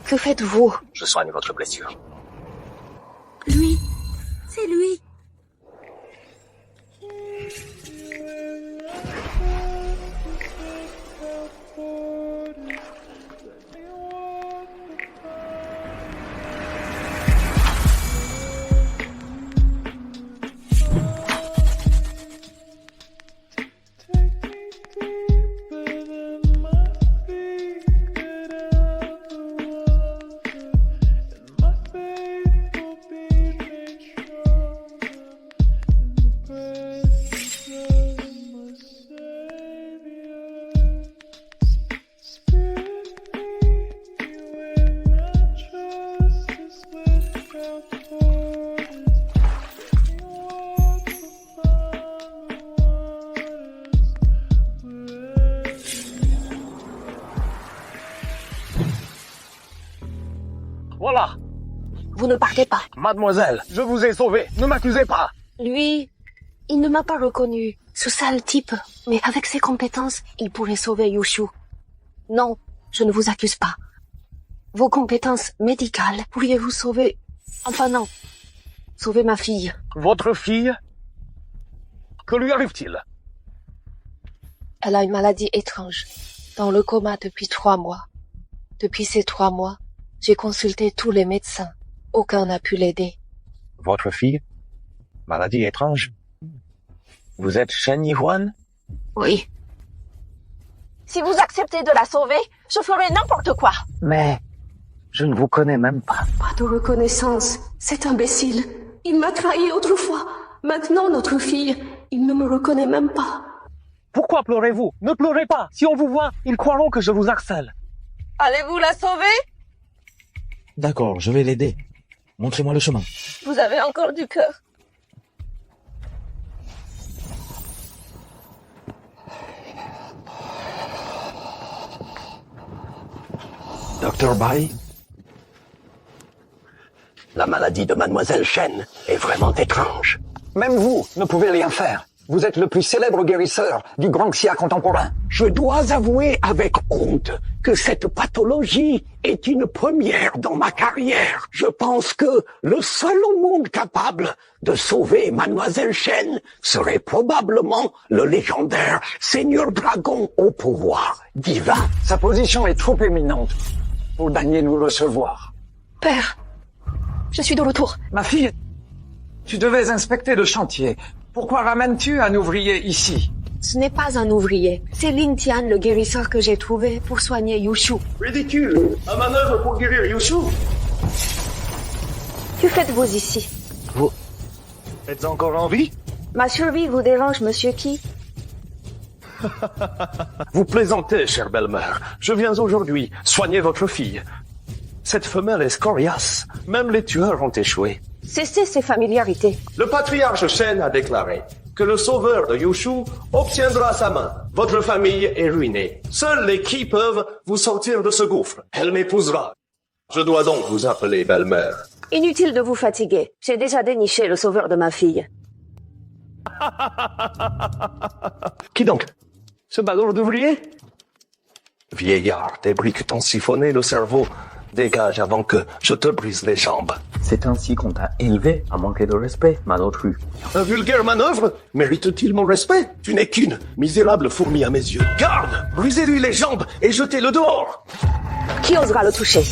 Que faites-vous? Je soigne votre blessure. Lui. C'est lui. Voilà. Vous ne partez pas. Mademoiselle, je vous ai sauvé. Ne m'accusez pas. Lui, il ne m'a pas reconnu. Ce sale type. Mais avec ses compétences, il pourrait sauver Yushu. Non, je ne vous accuse pas. Vos compétences médicales, pourriez-vous sauver... Enfin non. Sauver ma fille. Votre fille? Que lui arrive-t-il? Elle a une maladie étrange. Dans le coma depuis 3 mois. Depuis ces 3 mois, j'ai consulté tous les médecins. Aucun n'a pu l'aider. Votre fille? Maladie étrange? Vous êtes Shen Yihuan? Oui. Si vous acceptez de la sauver, je ferai n'importe quoi. Mais je ne vous connais même pas. Pas de reconnaissance. Cet imbécile. Il m'a trahi autrefois. Maintenant, notre fille, il ne me reconnaît même pas. Pourquoi pleurez-vous? Ne pleurez pas. Si on vous voit, ils croiront que je vous harcèle. Allez-vous la sauver? D'accord, je vais l'aider. Montrez-moi le chemin. Vous avez encore du cœur. Docteur Bai? La maladie de Mademoiselle Shen est vraiment étrange. Même vous ne pouvez rien faire. Vous êtes le plus célèbre guérisseur du Grand Xia contemporain. Je dois avouer avec honte que cette pathologie est une première dans ma carrière. Je pense que le seul au monde capable de sauver Mademoiselle Shen serait probablement le légendaire Seigneur Dragon au pouvoir divin. Sa position est trop éminente pour daigner nous recevoir. Père, je suis de retour. Ma fille, tu devais inspecter le chantier. Pourquoi ramènes-tu un ouvrier ici? Ce n'est pas un ouvrier. C'est Lin Tian, le guérisseur que j'ai trouvé pour soigner Yushu. Ridicule! Un manœuvre pour guérir Yushu? Que faites-vous ici? Vous êtes encore en vie? Ma survie vous dérange, monsieur Qi? Vous plaisantez, chère belle-mère. Je viens aujourd'hui soigner votre fille. Cette femelle est scoriace. Même les tueurs ont échoué. Cessez ces familiarités. Le patriarche Shen a déclaré que le sauveur de Yushu obtiendra sa main. Votre famille est ruinée. Seuls les Qi peuvent vous sortir de ce gouffre. Elle m'épousera. Je dois donc vous appeler belle-mère. Inutile de vous fatiguer. J'ai déjà déniché le sauveur de ma fille. Qui donc? Ce ballon d'ouvrier? Vieillard, tes briques t'ont siphonné le cerveau. Dégage avant que je te brise les jambes. C'est ainsi qu'on t'a élevé à manquer de respect, malotru. Un vulgaire manœuvre mérite-t-il mon respect? Tu n'es qu'une misérable fourmi à mes yeux. Garde! Brisez-lui les jambes et jetez-le dehors! Qui osera le toucher?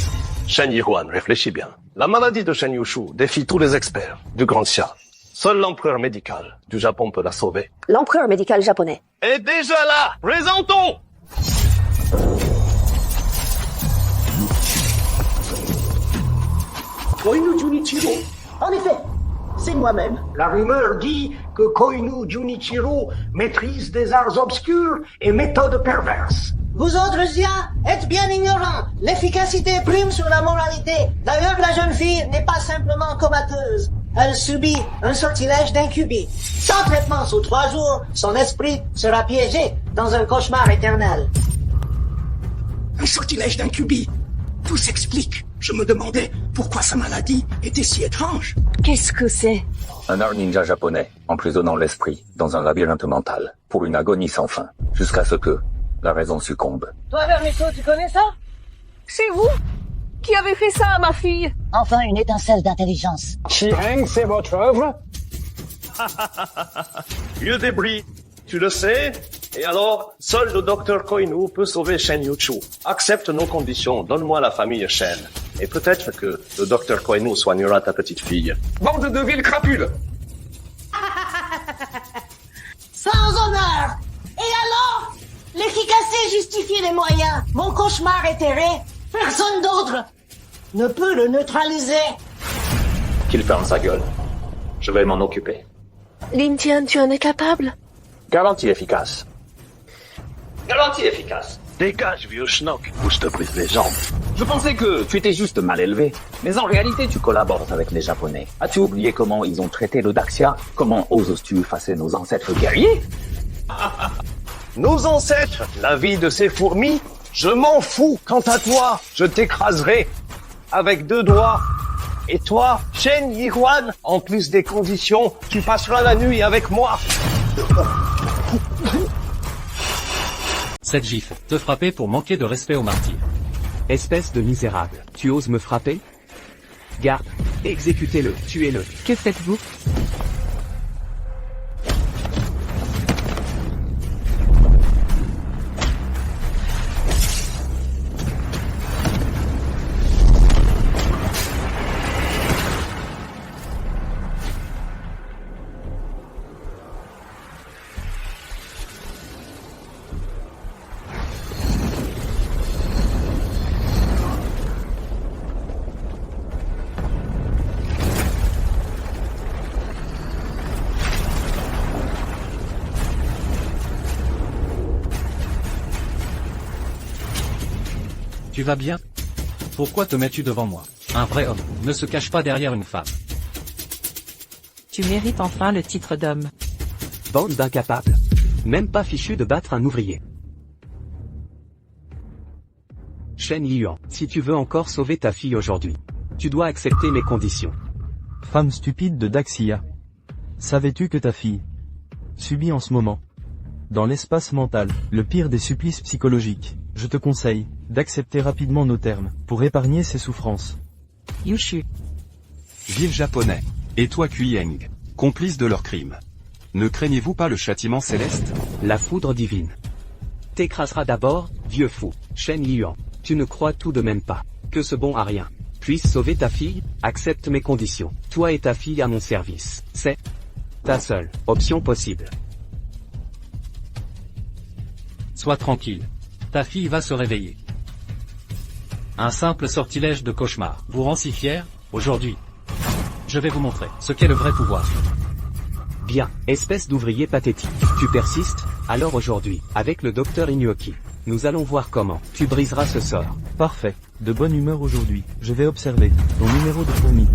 Shen Yihuan, réfléchis bien. La maladie de Shen Yushu défie tous les experts du Grand Xia. Seul l'empereur médical du Japon peut la sauver. L'empereur médical japonais. Et déjà là, présentons! Koinu Junichiro. En effet, c'est moi-même. La rumeur dit que Koinu Junichiro maîtrise des arts obscurs et méthodes perverses. Vous autres Zia êtes bien ignorants. L'efficacité prime sur la moralité. D'ailleurs, la jeune fille n'est pas simplement comateuse. Elle subit un sortilège d'incubi. Sans traitement sous 3 jours, son esprit sera piégé dans un cauchemar éternel. Un sortilège d'incubi. Tout s'explique. Je me demandais pourquoi sa maladie était si étrange. Qu'est-ce que c'est? Un art ninja japonais emprisonnant l'esprit dans un labyrinthe mental pour une agonie sans fin, jusqu'à ce que la raison succombe. Toi, Vermito, tu connais ça? C'est vous? Qui avait fait ça à ma fille? Enfin, une étincelle d'intelligence. Chi-Heng, c'est votre œuvre? Vieux débris, tu le sais? Et alors, seul le docteur Koinu peut sauver Shen Yuchu. Accepte nos conditions, donne-moi la famille Shen. Et peut-être que le docteur Koinu soignera ta petite fille. Bande de villes crapules! Sans honneur! Et alors? L'efficacité justifie les moyens. Mon cauchemar est terré. Personne d'autre ne peut le neutraliser. Qu'il ferme sa gueule. Je vais m'en occuper. Lin Tian, tu en es capable? Garantie efficace. Garantie efficace. Dégage, vieux schnock, ou je te brise les jambes. Je pensais que tu étais juste mal élevé. Mais en réalité, tu collabores avec les Japonais. As-tu oublié comment ils ont traité le Daxia? Comment oses-tu effacer nos ancêtres guerriers? Nos ancêtres, la vie de ces fourmis, je m'en fous. Quant à toi, je t'écraserai avec 2 doigts. Et toi, Shen Yihuan, en plus des conditions, tu passeras la nuit avec moi. Cette gifle, te frapper pour manquer de respect aux martyrs. Espèce de misérable, tu oses me frapper? Garde, exécutez-le, tuez-le. Que faites-vous? Tu vas bien? Pourquoi te mets-tu devant moi? Un vrai homme ne se cache pas derrière une femme. Tu mérites enfin le titre d'homme. Bande d'incapables. Même pas fichu de battre un ouvrier. Shen Yuan, si tu veux encore sauver ta fille aujourd'hui, tu dois accepter mes conditions. Femme stupide de Daxia. Savais-tu que ta fille subit en ce moment, dans l'espace mental, le pire des supplices psychologiques? Je te conseille d'accepter rapidement nos termes, pour épargner ses souffrances. Yushu. Vil japonais. Et toi Kui-Heng, complice de leurs crimes. Ne craignez-vous pas le châtiment céleste? La foudre divine t'écrasera d'abord, vieux fou. Shen Yuan, tu ne crois tout de même pas que ce bon à rien puisse sauver ta fille? Accepte mes conditions. Toi et ta fille à mon service. C'est ta seule option possible. Sois tranquille. Ta fille va se réveiller. Un simple sortilège de cauchemar vous rend si fier, aujourd'hui. Je vais vous montrer ce qu'est le vrai pouvoir. Bien, espèce d'ouvrier pathétique. Tu persistes? Alors aujourd'hui, avec le docteur Inuoki, nous allons voir comment tu briseras ce sort. Parfait. De bonne humeur aujourd'hui. Je vais observer ton numéro de fourmi.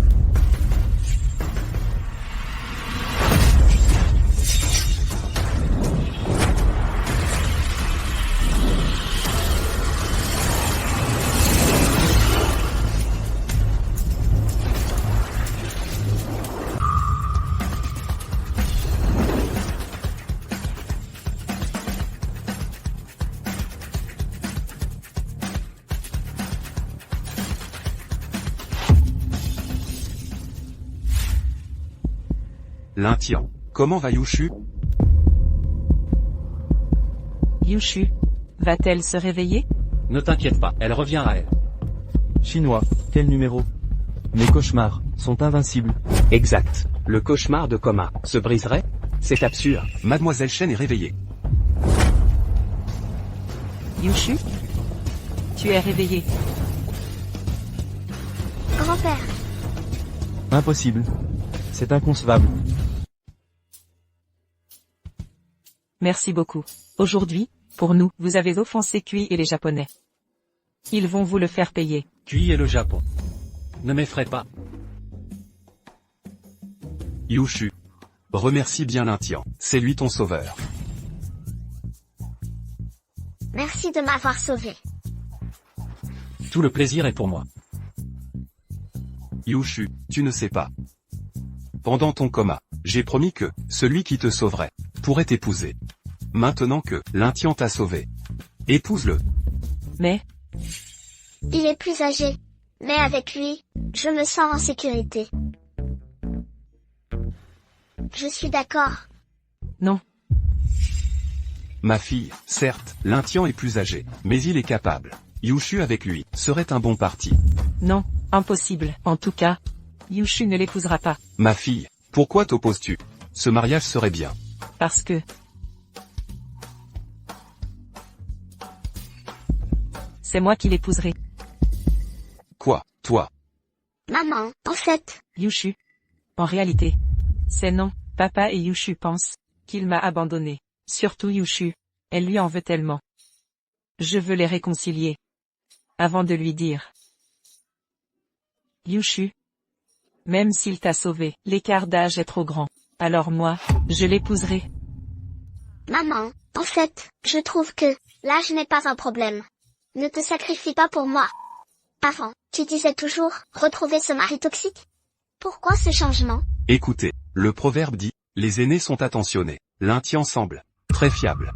L'Intian. Comment va Yushu? Yushu. Va-t-elle se réveiller? Ne t'inquiète pas, elle revient à elle. Chinois, quel numéro? Mes cauchemars sont invincibles. Exact. Le cauchemar de coma se briserait? C'est absurde. Mademoiselle Shen est réveillée. Yushu? Tu es réveillé. Grand-père. Impossible. C'est inconcevable. Merci beaucoup. Aujourd'hui, pour nous, vous avez offensé Kui et les Japonais. Ils vont vous le faire payer. Kui et le Japon. Ne m'effraie pas. Yushu. Remercie bien l'Intian. C'est lui ton sauveur. Merci de m'avoir sauvé. Tout le plaisir est pour moi. Yushu, tu ne sais pas. Pendant ton coma, j'ai promis que celui qui te sauverait pourrait t'épouser. Maintenant que l'Intian t'a sauvé, épouse-le. Mais il est plus âgé. Mais avec lui, je me sens en sécurité. Je suis d'accord. Non. Ma fille, certes, Lintien est plus âgé, mais il est capable. Yushu avec lui, serait un bon parti. Non, impossible. En tout cas, Yushu ne l'épousera pas. Ma fille, pourquoi t'opposes-tu? Ce mariage serait bien. Parce que... c'est moi qui l'épouserai. Quoi, toi? Maman, en fait... Yushu. En réalité. C'est non, papa et Yushu pensent qu'il m'a abandonné. Surtout Yushu. Elle lui en veut tellement. Je veux les réconcilier. Avant de lui dire. Yushu. Même s'il t'a sauvé, l'écart d'âge est trop grand. Alors moi, je l'épouserai. Maman, en fait, je trouve que l'âge n'est pas un problème. Ne te sacrifie pas pour moi. Avant, tu disais toujours retrouver ce mari toxique. Pourquoi ce changement? Écoutez, le proverbe dit, les aînés sont attentionnés. Lintien semble très fiable.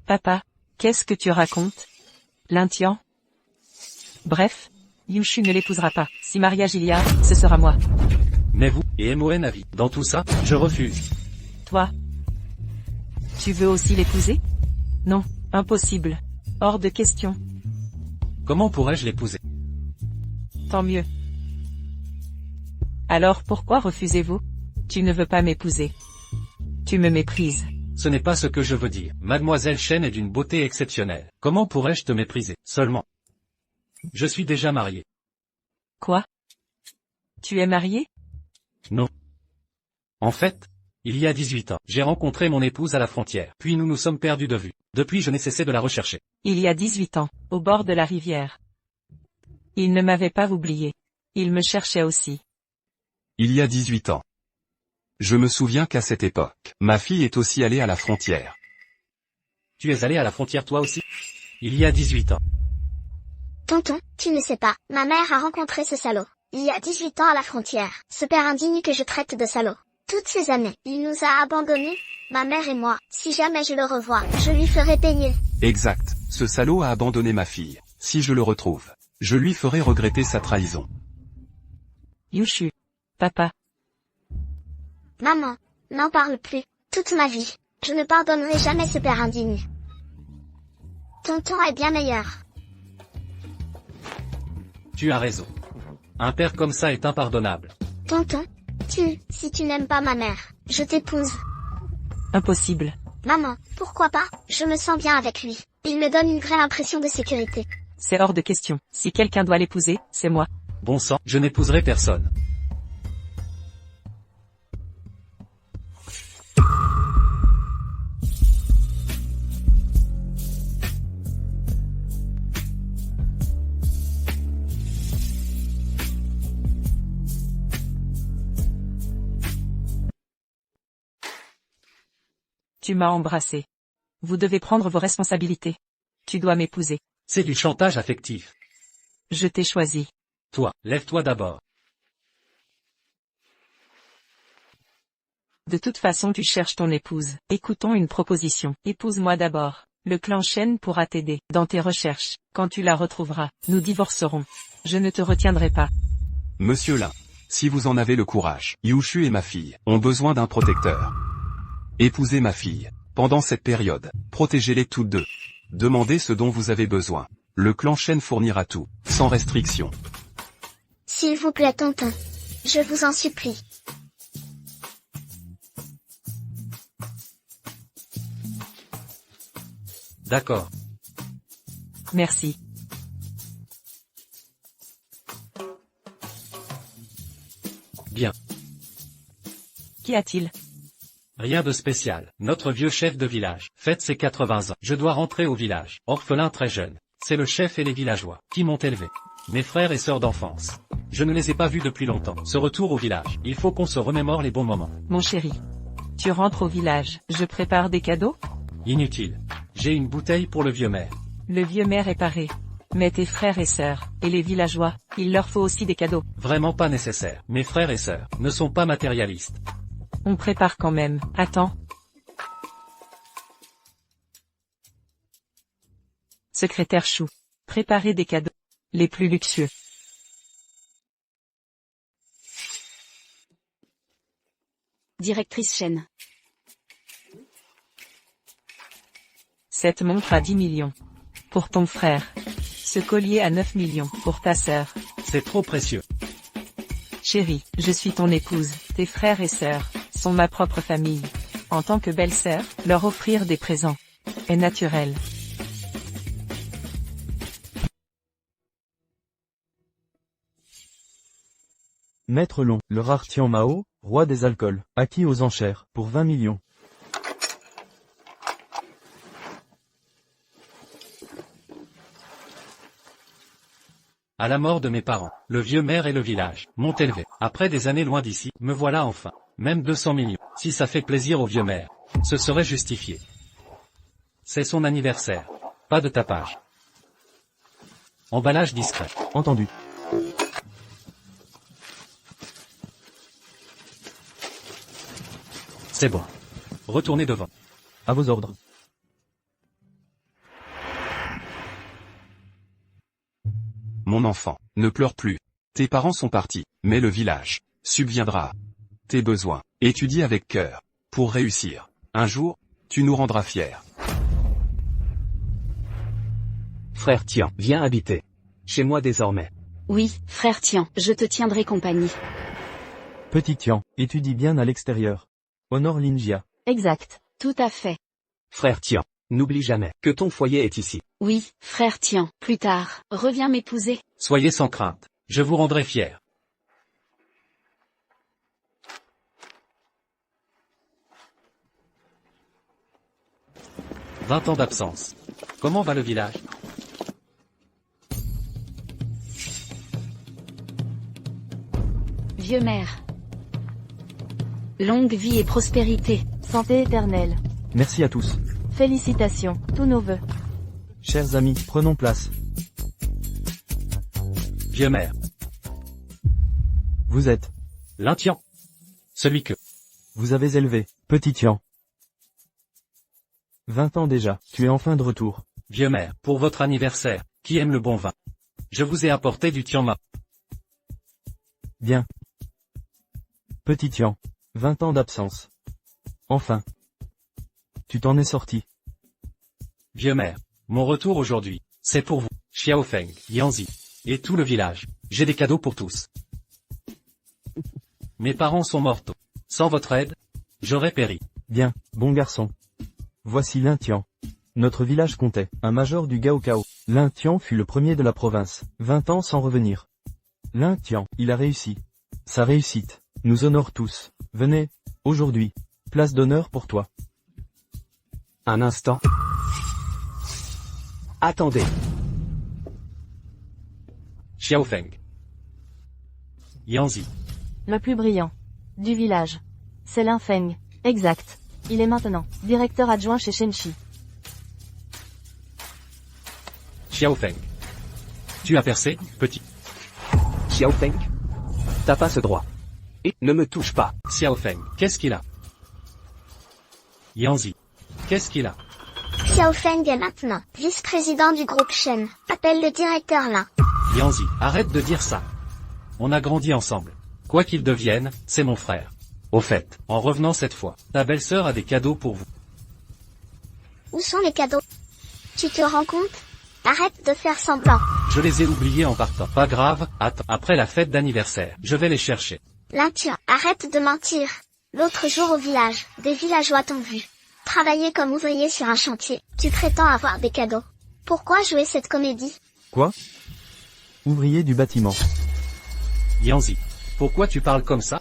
Papa, qu'est-ce que tu racontes? Lintien? Bref, Yushu ne l'épousera pas. Si mariage il y a, ce sera moi. Mais vous, et MON avis, dans tout ça, je refuse. Toi? Tu veux aussi l'épouser? Non, impossible. Hors de question. Comment pourrais-je l'épouser? Tant mieux. Alors pourquoi refusez-vous? Tu ne veux pas m'épouser. Tu me méprises. Ce n'est pas ce que je veux dire. Mademoiselle Chen est d'une beauté exceptionnelle. Comment pourrais-je te mépriser? Seulement. Je suis déjà marié. Quoi? Tu es marié? Non. En fait, il y a 18 ans, j'ai rencontré mon épouse à la frontière, puis nous nous sommes perdus de vue. Depuis je n'ai cessé de la rechercher. Il y a 18 ans, au bord de la rivière. Il ne m'avait pas oublié. Il me cherchait aussi. Il y a 18 ans. Je me souviens qu'à cette époque, ma fille est aussi allée à la frontière. Tu es allé à la frontière toi aussi? Il y a 18 ans. Tonton, tu ne sais pas, ma mère a rencontré ce salaud. Il y a 18 ans à la frontière, ce père indigne que je traite de salaud. Toutes ces années, il nous a abandonnés, ma mère et moi. Si jamais je le revois, je lui ferai payer. Exact, ce salaud a abandonné ma fille. Si je le retrouve, je lui ferai regretter sa trahison. Yushu. Papa. Maman, n'en parle plus. Toute ma vie, je ne pardonnerai jamais ce père indigne. Tonton est bien meilleur. Tu as raison. Un père comme ça est impardonnable. Tonton, si tu n'aimes pas ma mère, je t'épouse. Impossible. Maman, pourquoi pas? Je me sens bien avec lui. Il me donne une vraie impression de sécurité. C'est hors de question. Si quelqu'un doit l'épouser, c'est moi. Bon sang, je n'épouserai personne. Tu m'as embrassé. Vous devez prendre vos responsabilités. Tu dois m'épouser. C'est du chantage affectif. Je t'ai choisi. Toi, lève-toi d'abord. De toute façon tu cherches ton épouse. Écoutons une proposition. Épouse-moi d'abord. Le clan Shen pourra t'aider dans tes recherches. Quand tu la retrouveras, nous divorcerons. Je ne te retiendrai pas. Monsieur Lin, si vous en avez le courage, Yushu et ma fille ont besoin d'un protecteur. Épousez ma fille. Pendant cette période, protégez-les toutes deux. Demandez ce dont vous avez besoin. Le clan Shen fournira tout, sans restriction. S'il vous plaît, tonton. Je vous en supplie. D'accord. Merci. Bien. Qu'y a-t-il? Rien de spécial. Notre vieux chef de village fête ses 80 ans. Je dois rentrer au village. Orphelin très jeune. C'est le chef et les villageois qui m'ont élevé. Mes frères et sœurs d'enfance. Je ne les ai pas vus depuis longtemps. Ce retour au village, il faut qu'on se remémore les bons moments. Mon chéri. Tu rentres au village. Je prépare des cadeaux? Inutile. J'ai une bouteille pour le vieux maire. Le vieux maire est paré. Mais tes frères et sœurs, et les villageois, il leur faut aussi des cadeaux. Vraiment pas nécessaire. Mes frères et sœurs ne sont pas matérialistes. On prépare quand même. Attends. Secrétaire Chou. Préparez des cadeaux. Les plus luxueux. directrice Chen. Cette montre à 10 millions. Pour ton frère. Ce collier à 9 millions. Pour ta sœur. C'est trop précieux. Chérie, je suis ton épouse. Tes frères et sœurs sont ma propre famille. En tant que belle-sœur, leur offrir des présents est naturel. Maître Long, le rare Tian Mao, roi des alcools, acquis aux enchères, pour 20 millions. À la mort de mes parents, le vieux maire et le village m'ont élevé. Après des années loin d'ici, me voilà enfin. Même 200 millions. Si ça fait plaisir au vieux maire, ce serait justifié. C'est son anniversaire. Pas de tapage. Emballage discret. Entendu. C'est bon. Retournez devant. À vos ordres. Mon enfant, ne pleure plus. Tes parents sont partis, mais le village subviendra. Tes besoins, étudie avec cœur. Pour réussir. Un jour, tu nous rendras fiers. Frère Tian, viens habiter chez moi désormais. Oui, frère Tian, je te tiendrai compagnie. Petit Tian, étudie bien à l'extérieur. Honore Linjia. Exact, tout à fait. Frère Tian, n'oublie jamais que ton foyer est ici. Oui, frère Tian, plus tard, reviens m'épouser. Soyez sans crainte. Je vous rendrai fier. « 20 ans d'absence. Comment va le village ? Vieux maire. Longue vie et prospérité. Santé éternelle. Merci à tous. Félicitations, tous nos vœux. Chers amis, prenons place. Vieux maire. Vous êtes L'Intian. Celui que vous avez élevé, Petit Tian. 20 ans déjà, tu es enfin de retour. Vieux maire, pour votre anniversaire, qui aime le bon vin. Je vous ai apporté du Tian Mao. Bien. Petit Tian, 20 ans d'absence. Enfin. Tu t'en es sorti. Vieux maire, mon retour aujourd'hui, c'est pour vous, Xiaofeng, Yanzi, et tout le village. J'ai des cadeaux pour tous. Mes parents sont mortaux. Sans votre aide, j'aurais péri. Bien, bon garçon. Voici Lintian. Notre village comptait un major du Gaokao. Lintian fut le premier de la province, 20 ans sans revenir. Lintian, il a réussi. Sa réussite nous honore tous. Venez, aujourd'hui, place d'honneur pour toi. Un instant. Attendez. Xiaofeng. Yanzi. Le plus brillant. Du village. C'est Linfeng. Exact. Il est maintenant directeur adjoint chez Shenchi. Xiaofeng. Tu as percé, petit. Xiaofeng. T'as pas ce droit. Et ne me touche pas. Xiaofeng, qu'est-ce qu'il a? Yanzi. Qu'est-ce qu'il a? Xiaofeng est maintenant vice-président du groupe Shen. Appelle le directeur là. Yanzi, arrête de dire ça. On a grandi ensemble. Quoi qu'il devienne, c'est mon frère. Au fait, en revenant cette fois, ta belle-sœur a des cadeaux pour vous. Où sont les cadeaux? Tu te rends compte? Arrête de faire semblant. Je les ai oubliés en partant. Pas grave, attends, après la fête d'anniversaire, je vais les chercher. Lintian, arrête de mentir. L'autre jour au village, des villageois t'ont vu travailler comme ouvrier sur un chantier. Tu prétends avoir des cadeaux. Pourquoi jouer cette comédie? Quoi? Ouvrier du bâtiment. Yanzi, pourquoi tu parles comme ça?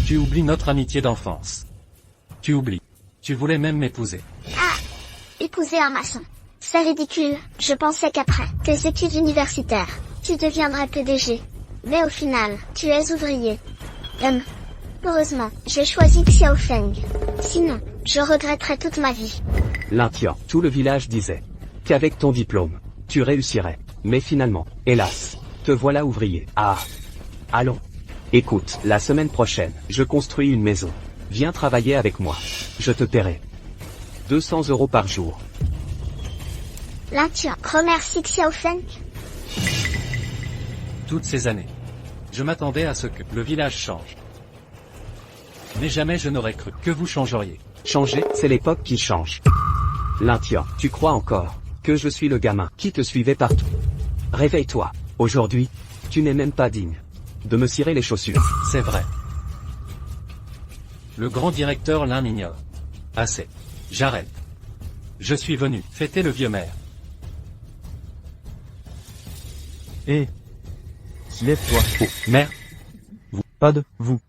Tu oublies notre amitié d'enfance. Tu oublies. Tu voulais même m'épouser. Ah! Épouser un maçon. C'est ridicule. Je pensais qu'après tes études universitaires, tu deviendrais PDG. Mais au final, tu es ouvrier. Heureusement, j'ai choisi Xiaofeng. Sinon, je regretterais toute ma vie. Lintian, tout le village disait qu'avec ton diplôme, tu réussirais. Mais finalement, hélas, te voilà ouvrier. Ah. Allons. Écoute, la semaine prochaine, je construis une maison. Viens travailler avec moi. Je te paierai 200 € par jour. Lintian, remercie Xiaofeng. Toutes ces années. Je m'attendais à ce que le village change. Mais jamais je n'aurais cru que vous changeriez. Changer, c'est l'époque qui change. Lintien, tu crois encore que je suis le gamin qui te suivait partout? Réveille-toi. Aujourd'hui, tu n'es même pas digne de me cirer les chaussures. C'est vrai. Le grand directeur Lin m'ignore. Assez. J'arrête. Je suis venu fêter le vieux maire. Hé. Lève-toi. Oh, mère. Pas de vous.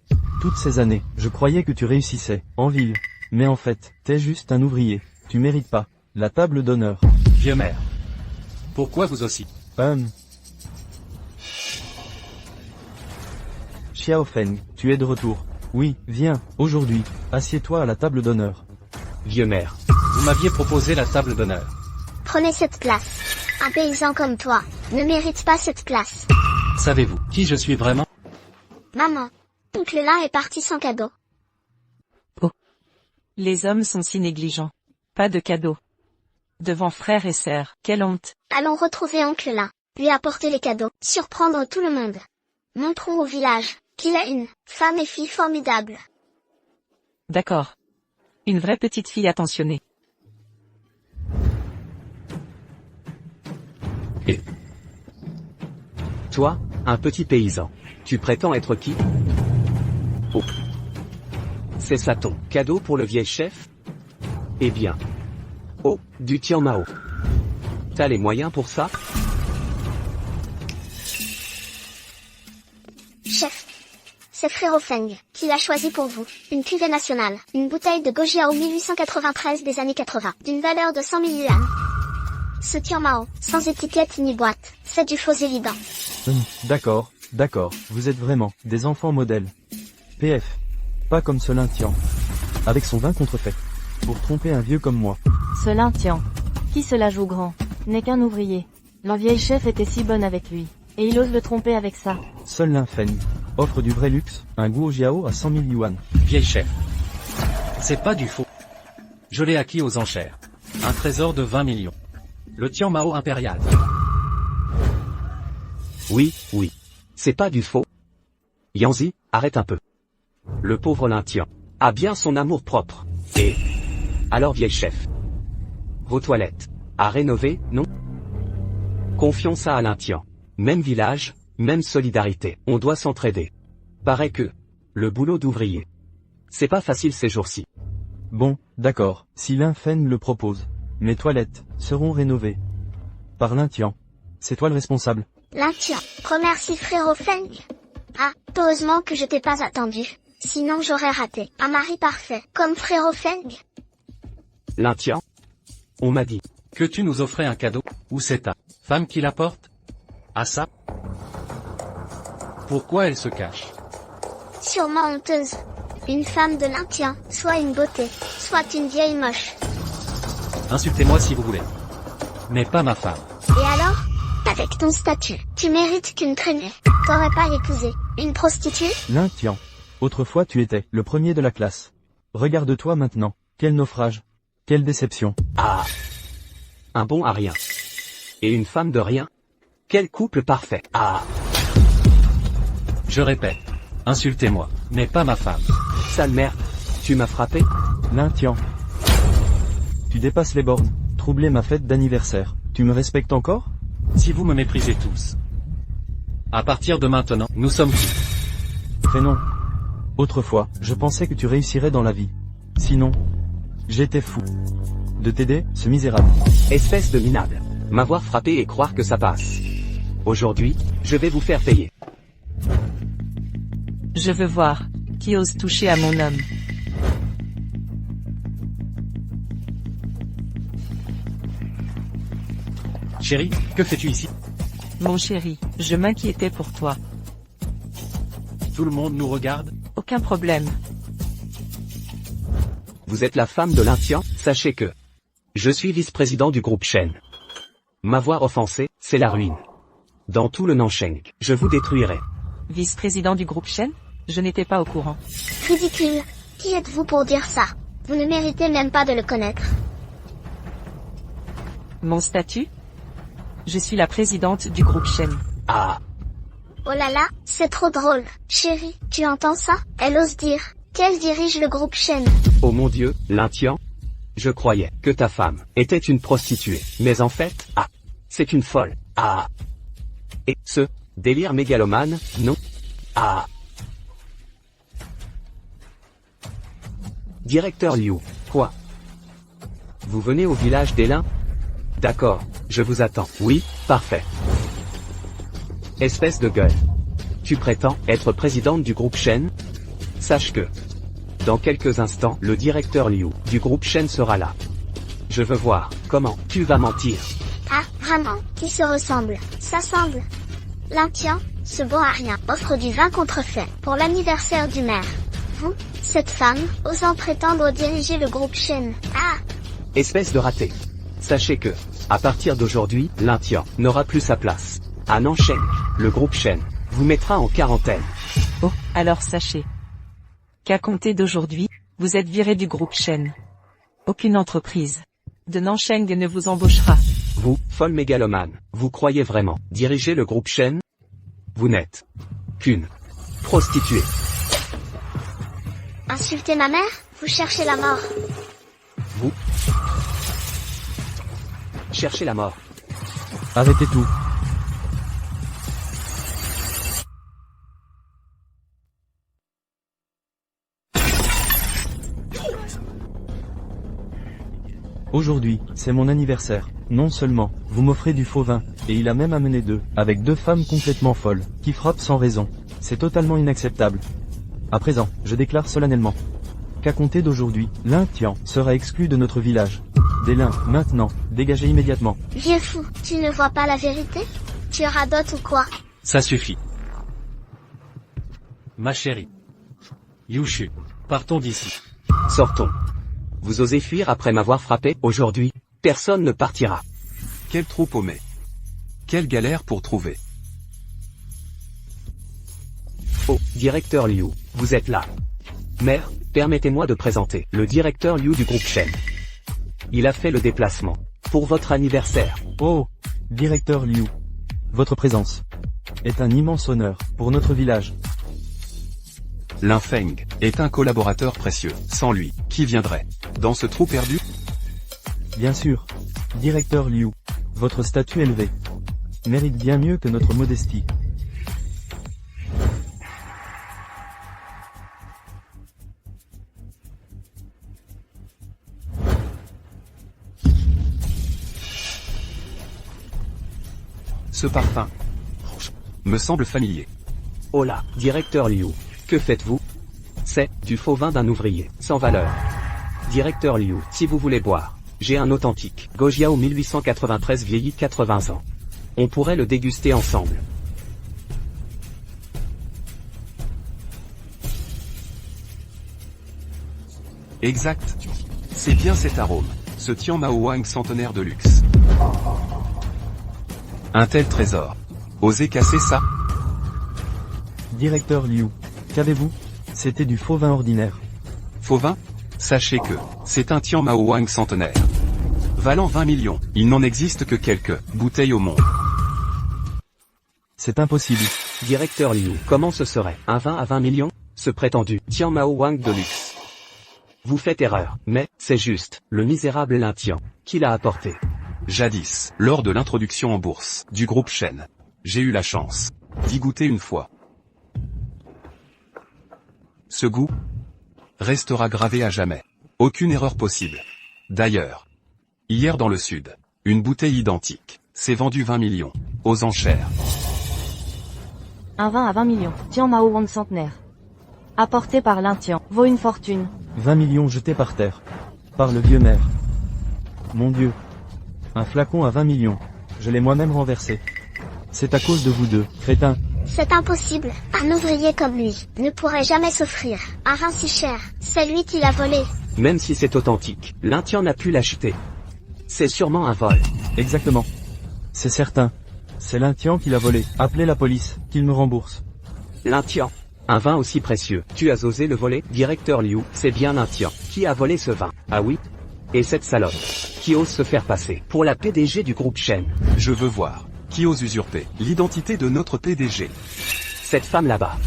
Toutes ces années, je croyais que tu réussissais, en ville. Mais en fait, t'es juste un ouvrier. Tu mérites pas la table d'honneur. Vieux maire. Pourquoi vous aussi? Xiao Feng, tu es de retour. Oui, viens, aujourd'hui, assieds-toi à la table d'honneur. Vieux maire. Vous m'aviez proposé la table d'honneur. Prenez cette place. Un paysan comme toi ne mérite pas cette place. Savez-vous qui je suis vraiment? Maman. Oncle Lin est parti sans cadeau. Les hommes sont si négligents. Pas de cadeau. Devant frères et sœurs, quelle honte. Allons retrouver Oncle Lin, lui apporter les cadeaux, surprendre tout le monde. Montrons au village qu'il a une femme et fille formidable. D'accord. Une vraie petite fille attentionnée. Et toi, un petit paysan, tu prétends être qui? Oh. C'est ça ton cadeau pour le vieil chef? Eh bien. Oh, du Tian Mao. T'as les moyens pour ça? Chef. C'est Frérot Feng qui l'a choisi pour vous. Une cuvée nationale. Une bouteille de Gojiao 1893 des années 80. D'une valeur de 100 000 yuan. Ce Tian Mao, sans étiquette ni boîte. C'est du faux évident. D'accord, vous êtes vraiment des enfants modèles. PF. Pas comme ce Lintien. Avec son vin contrefait. Pour tromper un vieux comme moi. Ce Lintien. Qui se la joue grand? N'est qu'un ouvrier. La vieille chef était si bonne avec lui. Et il ose le tromper avec ça. Seul Lin Feng offre du vrai luxe, un Guo Jiao à 100 000 yuan. Vieille chef. C'est pas du faux. Je l'ai acquis aux enchères. Un trésor de 20 millions. Le Tian Mao impérial. Oui. C'est pas du faux. Yanzi, arrête un peu. Le pauvre Lintien a bien son amour propre. Et alors vieille chef, vos toilettes à rénover, non? Confions ça à Lintien. Même village, même solidarité. On doit s'entraider. Paraît que le boulot d'ouvrier, c'est pas facile ces jours-ci. Bon, d'accord, si Lin Feng le propose. Mes toilettes seront rénovées. Par Lintien. C'est toi le responsable. Lintien, remercie Frérot Feng. Ah, heureusement que je t'ai pas attendu. Sinon j'aurais raté un mari parfait, comme Frérot Feng. Lintien, on m'a dit que tu nous offrais un cadeau. Où c'est ta femme qui l'apporte? Ah ça? Pourquoi elle se cache? Sûrement honteuse. Une femme de Lintien, soit une beauté, soit une vieille moche. Insultez-moi si vous voulez. Mais pas ma femme. Et alors? Avec ton statut, tu mérites qu'une traînée. T'aurais pas épousé une prostituée? Lintien. Autrefois tu étais le premier de la classe. Regarde-toi maintenant. Quel naufrage. Quelle déception. Ah. Un bon à rien. Et une femme de rien. Quel couple parfait. Ah. Je répète. Insultez-moi. Mais pas ma femme. Sale merde. Tu m'as frappé? Lintien. Tu dépasses les bornes. Troubler ma fête d'anniversaire. Tu me respectes encore? Si vous me méprisez tous. À partir de maintenant, nous sommes qui? Prénom. Autrefois, je pensais que tu réussirais dans la vie. Sinon, j'étais fou de t'aider, ce misérable. Espèce de minable. M'avoir frappé et croire que ça passe. Aujourd'hui, je vais vous faire payer. Je veux voir qui ose toucher à mon homme. Chérie, que fais-tu ici? Mon chéri, je m'inquiétais pour toi. Tout le monde nous regarde? Aucun problème. Vous êtes la femme de Lintien, sachez que je suis vice-président du groupe Shen. M'avoir offensé, c'est la ruine. Dans tout le Nansheng, je vous détruirai. Vice-président du groupe Shen? Je n'étais pas au courant. Ridicule. Qui êtes-vous pour dire ça? Vous ne méritez même pas de le connaître. Mon statut? Je suis la présidente du groupe Shen. Ah. Oh là là, c'est trop drôle. Chérie, tu entends ça? Elle ose dire Quel dirige le groupe Shen? Oh mon Dieu, Lintien. Je croyais que ta femme était une prostituée, mais en fait, c'est une folle. Et ce délire mégalomane, non? Directeur Liu, quoi? Vous venez au village d'Elin? D'accord, je vous attends. Oui, parfait. Espèce de gueule. Tu prétends être présidente du groupe Shen? Sache que, dans quelques instants, le directeur Liu du groupe Shen sera là. Je veux voir comment tu vas mentir. Ah, vraiment, qui se ressemble? S'assemble. Lintien, ce bon à rien, offre du vin contrefait pour l'anniversaire du maire. Vous, cette femme, osant prétendre diriger le groupe Shen. Espèce de raté. Sachez que, à partir d'aujourd'hui, Lintien n'aura plus sa place. À Nansheng, le groupe Shen vous mettra en quarantaine. Oh, alors sachez qu'à compter d'aujourd'hui, vous êtes viré du groupe Shen. Aucune entreprise de Nansheng ne vous embauchera. Vous, folle mégalomane, vous croyez vraiment diriger le groupe Shen? Vous n'êtes qu'une prostituée. Insulter ma mère? Vous cherchez la mort. Vous cherchez la mort. Arrêtez tout. Aujourd'hui, c'est mon anniversaire. Non seulement, vous m'offrez du faux vin, et il a même amené avec deux femmes complètement folles, qui frappent sans raison. C'est totalement inacceptable. À présent, je déclare solennellement qu'à compter d'aujourd'hui, Lintien sera exclu de notre village. Des Lins, maintenant, dégagez immédiatement. Vieux fou, tu ne vois pas la vérité? Tu radotes ou quoi? Ça suffit. Ma chérie. Yushu, partons d'ici. Sortons. Vous osez fuir après m'avoir frappé? Aujourd'hui, personne ne partira. Quelle troupe au mai. Quelle galère pour trouver. Oh, directeur Liu, vous êtes là. Mère, permettez-moi de présenter le directeur Liu du groupe Shen. Il a fait le déplacement pour votre anniversaire. Oh, directeur Liu. Votre présence est un immense honneur pour notre village. Lin Feng est un collaborateur précieux. Sans lui, qui viendrait dans ce trou perdu? Bien sûr, directeur Liu. Votre statut élevé mérite bien mieux que notre modestie. Ce parfum me semble familier. Oh là, directeur Liu, que faites-vous? C'est du faux vin d'un ouvrier, sans valeur. Directeur Liu, si vous voulez boire, j'ai un authentique Gojiao 1893 vieilli 80 ans. On pourrait le déguster ensemble. Exact. C'est bien cet arôme, ce Tian Mao Wang centenaire de luxe. Un tel trésor. Osez casser ça? Directeur Liu, qu'avez-vous? C'était du faux vin ordinaire. Faux vin? Sachez que, c'est un Tian Mao Wang centenaire. Valant 20 millions, il n'en existe que quelques bouteilles au monde. C'est impossible. Directeur Liu, comment ce serait un vin à 20 millions? Ce prétendu Tian Mao Wang de luxe. Vous faites erreur, mais, c'est juste, le misérable Lintien, qui l'a apporté. Jadis, lors de l'introduction en bourse du groupe Shen, j'ai eu la chance d'y goûter une fois. Ce goût restera gravé à jamais. Aucune erreur possible. D'ailleurs, hier dans le sud, une bouteille identique s'est vendue 20 millions aux enchères. Un vin à 20 millions, Tian Mao Wang centenaire. Apporté par Lintien, vaut une fortune. 20 millions jetés par terre. Par le vieux maire. Mon Dieu. Un flacon à 20 millions. Je l'ai moi-même renversé. C'est à cause de vous deux, crétins. C'est impossible. Un ouvrier comme lui ne pourrait jamais s'offrir un vin si cher. C'est lui qui l'a volé. Même si c'est authentique, Lintien n'a pu l'acheter. C'est sûrement un vol. Exactement. C'est certain. C'est Lintien qui l'a volé. Appelez la police, qu'il me rembourse. Lintien. Un vin aussi précieux. Tu as osé le voler? Directeur Liu, c'est bien Lintien qui a volé ce vin. Ah oui? Et cette salope qui ose se faire passer pour la PDG du groupe Shen. Je veux voir qui ose usurper l'identité de notre PDG. Cette femme là-bas.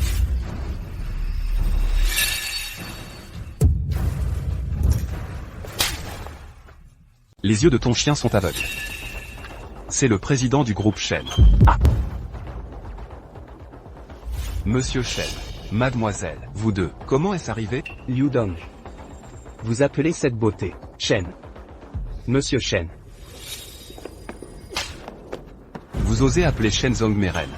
Les yeux de ton chien sont aveugles. C'est le président du groupe Shen. Ah. Monsieur Shen. Mademoiselle, vous deux, comment est-ce arrivé? Liu Dong. Vous appelez cette beauté Shen. Monsieur Shen. Vous osez appeler Shen Zhongmeren.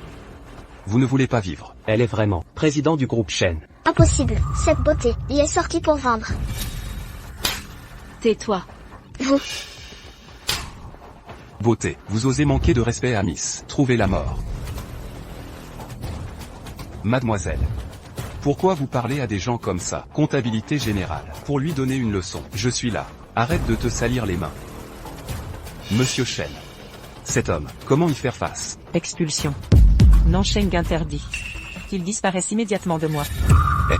Vous ne voulez pas vivre. Elle est vraiment président du groupe Shen. Impossible, cette beauté y est sortie pour vendre. Tais-toi. Vous. Beauté, vous osez manquer de respect à Miss. Trouvez la mort. Mademoiselle. Pourquoi vous parlez à des gens comme ça? Comptabilité générale. Pour lui donner une leçon. Je suis là. Arrête de te salir les mains. Monsieur Shen. Cet homme, comment y faire face? Expulsion. Nansheng interdit. Qu'il disparaisse immédiatement de moi. Eh.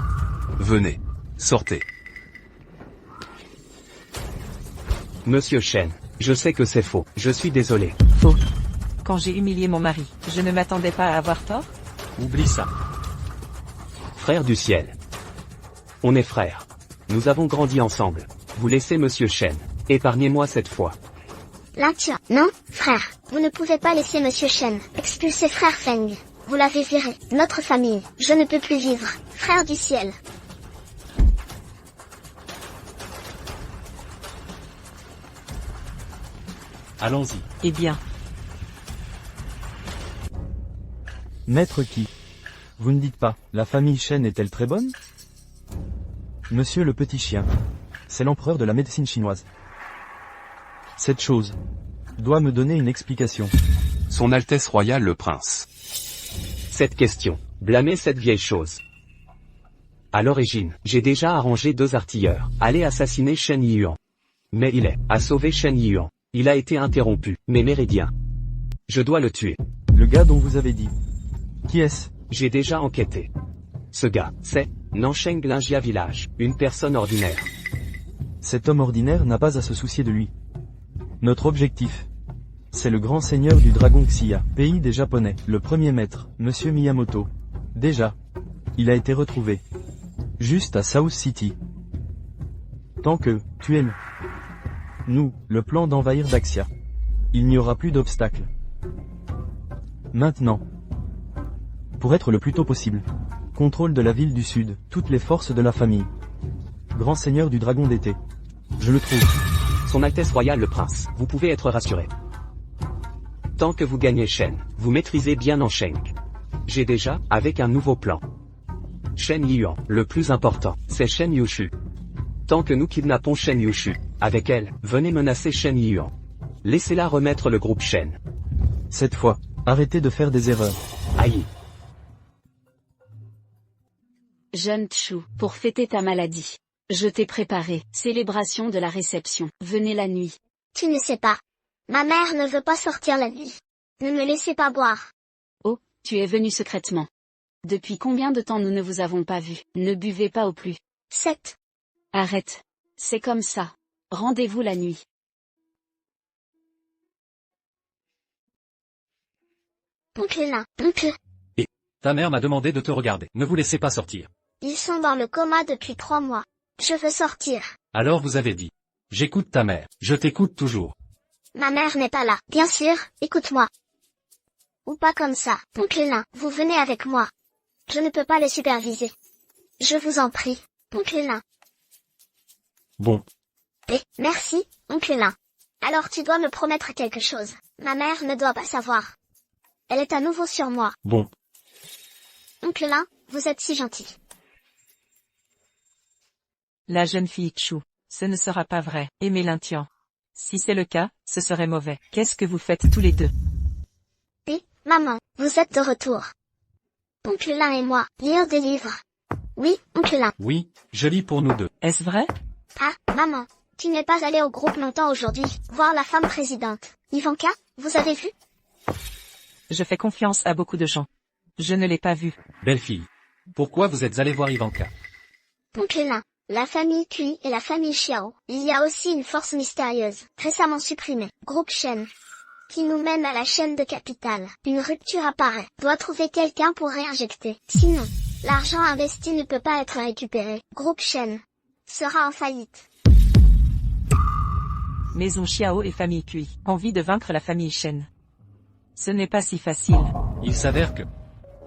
Venez. Sortez. Monsieur Shen. Je sais que c'est faux. Je suis désolé. Faux. Quand j'ai humilié mon mari, je ne m'attendais pas à avoir tort? Oublie ça. Frère du ciel. On est frères. Nous avons grandi ensemble. Vous laissez Monsieur Shen. Épargnez-moi cette fois. Lintien. Non, frère. Vous ne pouvez pas laisser Monsieur Shen. Expulser frère Feng. Vous l'avez viré. Notre famille. Je ne peux plus vivre. Frère du ciel. Allons-y. Eh bien. Maître Qi. Vous ne dites pas, la famille Shen est-elle très bonne? Monsieur le petit chien. C'est l'empereur de la médecine chinoise. Cette chose doit me donner une explication. Son Altesse royale le prince. Cette question. Blâmer cette vieille chose. À l'origine, j'ai déjà arrangé 2 artilleurs. Aller assassiner Shen Yuan. Mais il a sauvé Shen Yuan. Il a été interrompu. Mes méridiens. Je dois le tuer. Le gars dont vous avez dit. Qui est-ce? J'ai déjà enquêté. Ce gars, c'est Nansheng Lingia Village, une personne ordinaire. Cet homme ordinaire n'a pas à se soucier de lui. Notre objectif, c'est le grand seigneur du dragon Xia, pays des Japonais, le premier maître, Monsieur Miyamoto. Déjà, il a été retrouvé. Juste à South City. Tant que, tu es nous, le plan d'envahir Daxia. Il n'y aura plus d'obstacles. Maintenant. Pour être le plus tôt possible. Contrôle de la ville du sud, toutes les forces de la famille. Grand seigneur du dragon d'été. Je le trouve. Son Altesse royale le prince, vous pouvez être rassuré. Tant que vous gagnez Shen, vous maîtrisez bien Nansheng. J'ai déjà, avec un nouveau plan. Shen Yuan, le plus important, c'est Shen Yushu. Tant que nous kidnappons Shen Yushu, avec elle, venez menacer Shen Yuan. Laissez-la remettre le groupe Shen. Cette fois, arrêtez de faire des erreurs. Aïe. Jeune Chu, pour fêter ta maladie. Je t'ai préparé, célébration de la réception. Venez la nuit. Tu ne sais pas. Ma mère ne veut pas sortir la nuit. Ne me laissez pas boire. Oh, tu es venu secrètement. Depuis combien de temps nous ne vous avons pas vu? Ne buvez pas au plus. 7. Arrête. C'est comme ça. Rendez-vous la nuit. Oncle Lin, oncle. Et ta mère m'a demandé de te regarder. Ne vous laissez pas sortir. Ils sont dans le coma depuis 3 mois. Je veux sortir. Alors vous avez dit. J'écoute ta mère. Je t'écoute toujours. Ma mère n'est pas là. Bien sûr, écoute-moi. Ou pas comme ça. Oncle Lin, vous venez avec moi. Je ne peux pas le superviser. Je vous en prie. Oncle Lin. Bon. Merci, oncle Lin. Alors tu dois me promettre quelque chose. Ma mère ne doit pas savoir. Elle est à nouveau sur moi. Bon. Oncle Lin, vous êtes si gentil. La jeune fille Chu. Ce ne sera pas vrai. Aimez Lintien. Si c'est le cas, ce serait mauvais. Qu'est-ce que vous faites tous les deux? Oui, maman, vous êtes de retour. Oncle Lin et moi, lire des livres. Oui, oncle Lin. Oui, je lis pour nous deux. Est-ce vrai? Ah, maman, tu n'es pas allée au groupe longtemps aujourd'hui, voir la femme présidente. Ivanka, vous avez vu? Je fais confiance à beaucoup de gens. Je ne l'ai pas vue. Belle fille. Pourquoi vous êtes allé voir Ivanka? Oncle Lin, la famille Kui et la famille Xiao. Il y a aussi une force mystérieuse, récemment supprimée, groupe Shen, qui nous mène à la chaîne de capitale. Une rupture apparaît. Doit trouver quelqu'un pour réinjecter. Sinon, l'argent investi ne peut pas être récupéré. Groupe Shen sera en faillite. Maison Xiao et famille Cui. Envie de vaincre la famille Shen. Ce n'est pas si facile. Il s'avère que...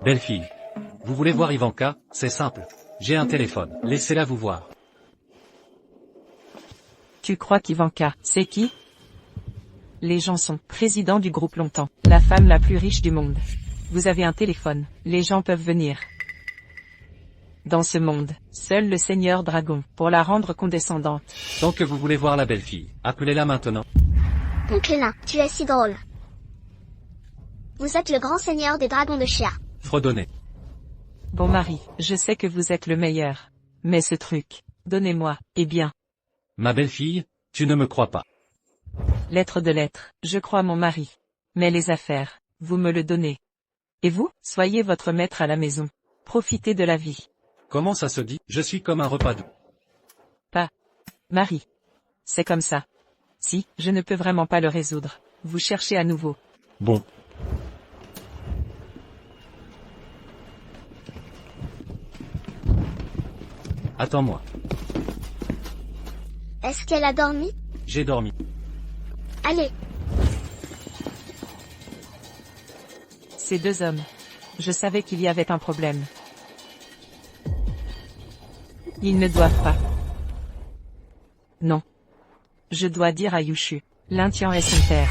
Belle fille. Vous voulez voir Ivanka? C'est simple. J'ai un téléphone. Laissez-la vous voir. Tu crois qu'Ivanka, c'est qui? Les gens sont président du groupe longtemps. La femme la plus riche du monde. Vous avez un téléphone. Les gens peuvent venir. Dans ce monde, seul le Seigneur Dragon, pour la rendre condescendante. Tant que vous voulez voir la belle fille, appelez-la maintenant. Oncle Nain, tu es si drôle. Vous êtes le grand seigneur des dragons de Chia. Fredonnez. Bon mari, je sais que vous êtes le meilleur. Mais ce truc, donnez-moi, eh bien. Ma belle-fille, tu ne me crois pas. Lettre de lettre, je crois mon mari. Mais les affaires, vous me le donnez. Et vous, soyez votre maître à la maison. Profitez de la vie. Comment ça se dit? Je suis comme un repas doux. Pas. Marie. C'est comme ça. Si, je ne peux vraiment pas le résoudre. Vous cherchez à nouveau. Bon. Attends-moi. Est-ce qu'elle a dormi? J'ai dormi. Allez. Ces deux hommes. Je savais qu'il y avait un problème. Ils ne doivent pas. Non. Je dois dire à Yushu. Lintian est son père.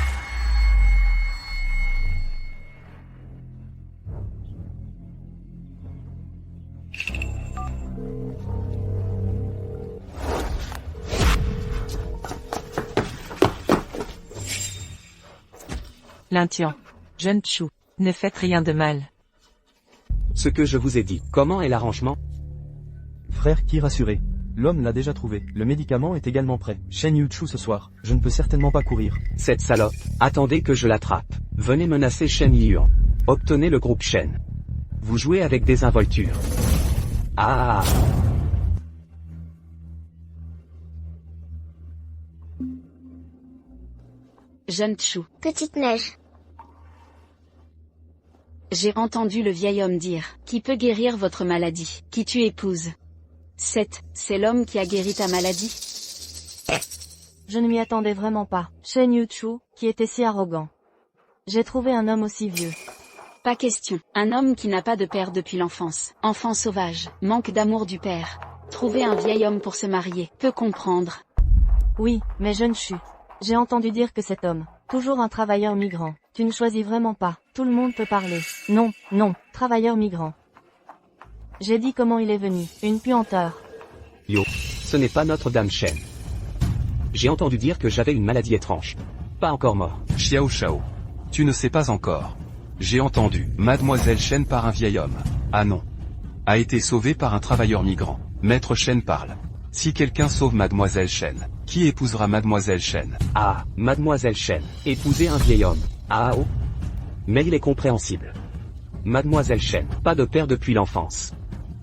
Lintian. Jeune Chu. Ne faites rien de mal. Ce que je vous ai dit. Comment est l'arrangement? Frère qui rassuré. L'homme l'a déjà trouvé. Le médicament est également prêt. Shen Yuchu ce soir. Je ne peux certainement pas courir. Cette salope. Attendez que je l'attrape. Venez menacer Shen Yuan. Obtenez le groupe Shen. Vous jouez avec désinvolture. Ah. Jeune Chu. Petite neige. J'ai entendu le vieil homme dire, qui peut guérir votre maladie, qui tu épouses. C'est l'homme qui a guéri ta maladie? Je ne m'y attendais vraiment pas. Shen Yuchu, qui était si arrogant. J'ai trouvé un homme aussi vieux. Pas question. Un homme qui n'a pas de père depuis l'enfance. Enfant sauvage. Manque d'amour du père. Trouver un vieil homme pour se marier. Peut comprendre. Oui, mais je ne suis. J'ai entendu dire que cet homme, toujours un travailleur migrant. Tu ne choisis vraiment pas. Tout le monde peut parler. Non, non, travailleur migrant. J'ai dit comment il est venu. Une puanteur. Yo. Ce n'est pas Notre-Dame Shen. J'ai entendu dire que j'avais une maladie étrange. Pas encore mort. Xiao Shao. Tu ne sais pas encore. J'ai entendu. Mademoiselle Shen par un vieil homme. Ah non. A été sauvée par un travailleur migrant. Maître Shen parle. Si quelqu'un sauve Mademoiselle Shen, qui épousera Mademoiselle Shen? Ah, Mademoiselle Shen. Épouser un vieil homme. Ah oh. Mais il est compréhensible. Mademoiselle Shen, pas de père depuis l'enfance.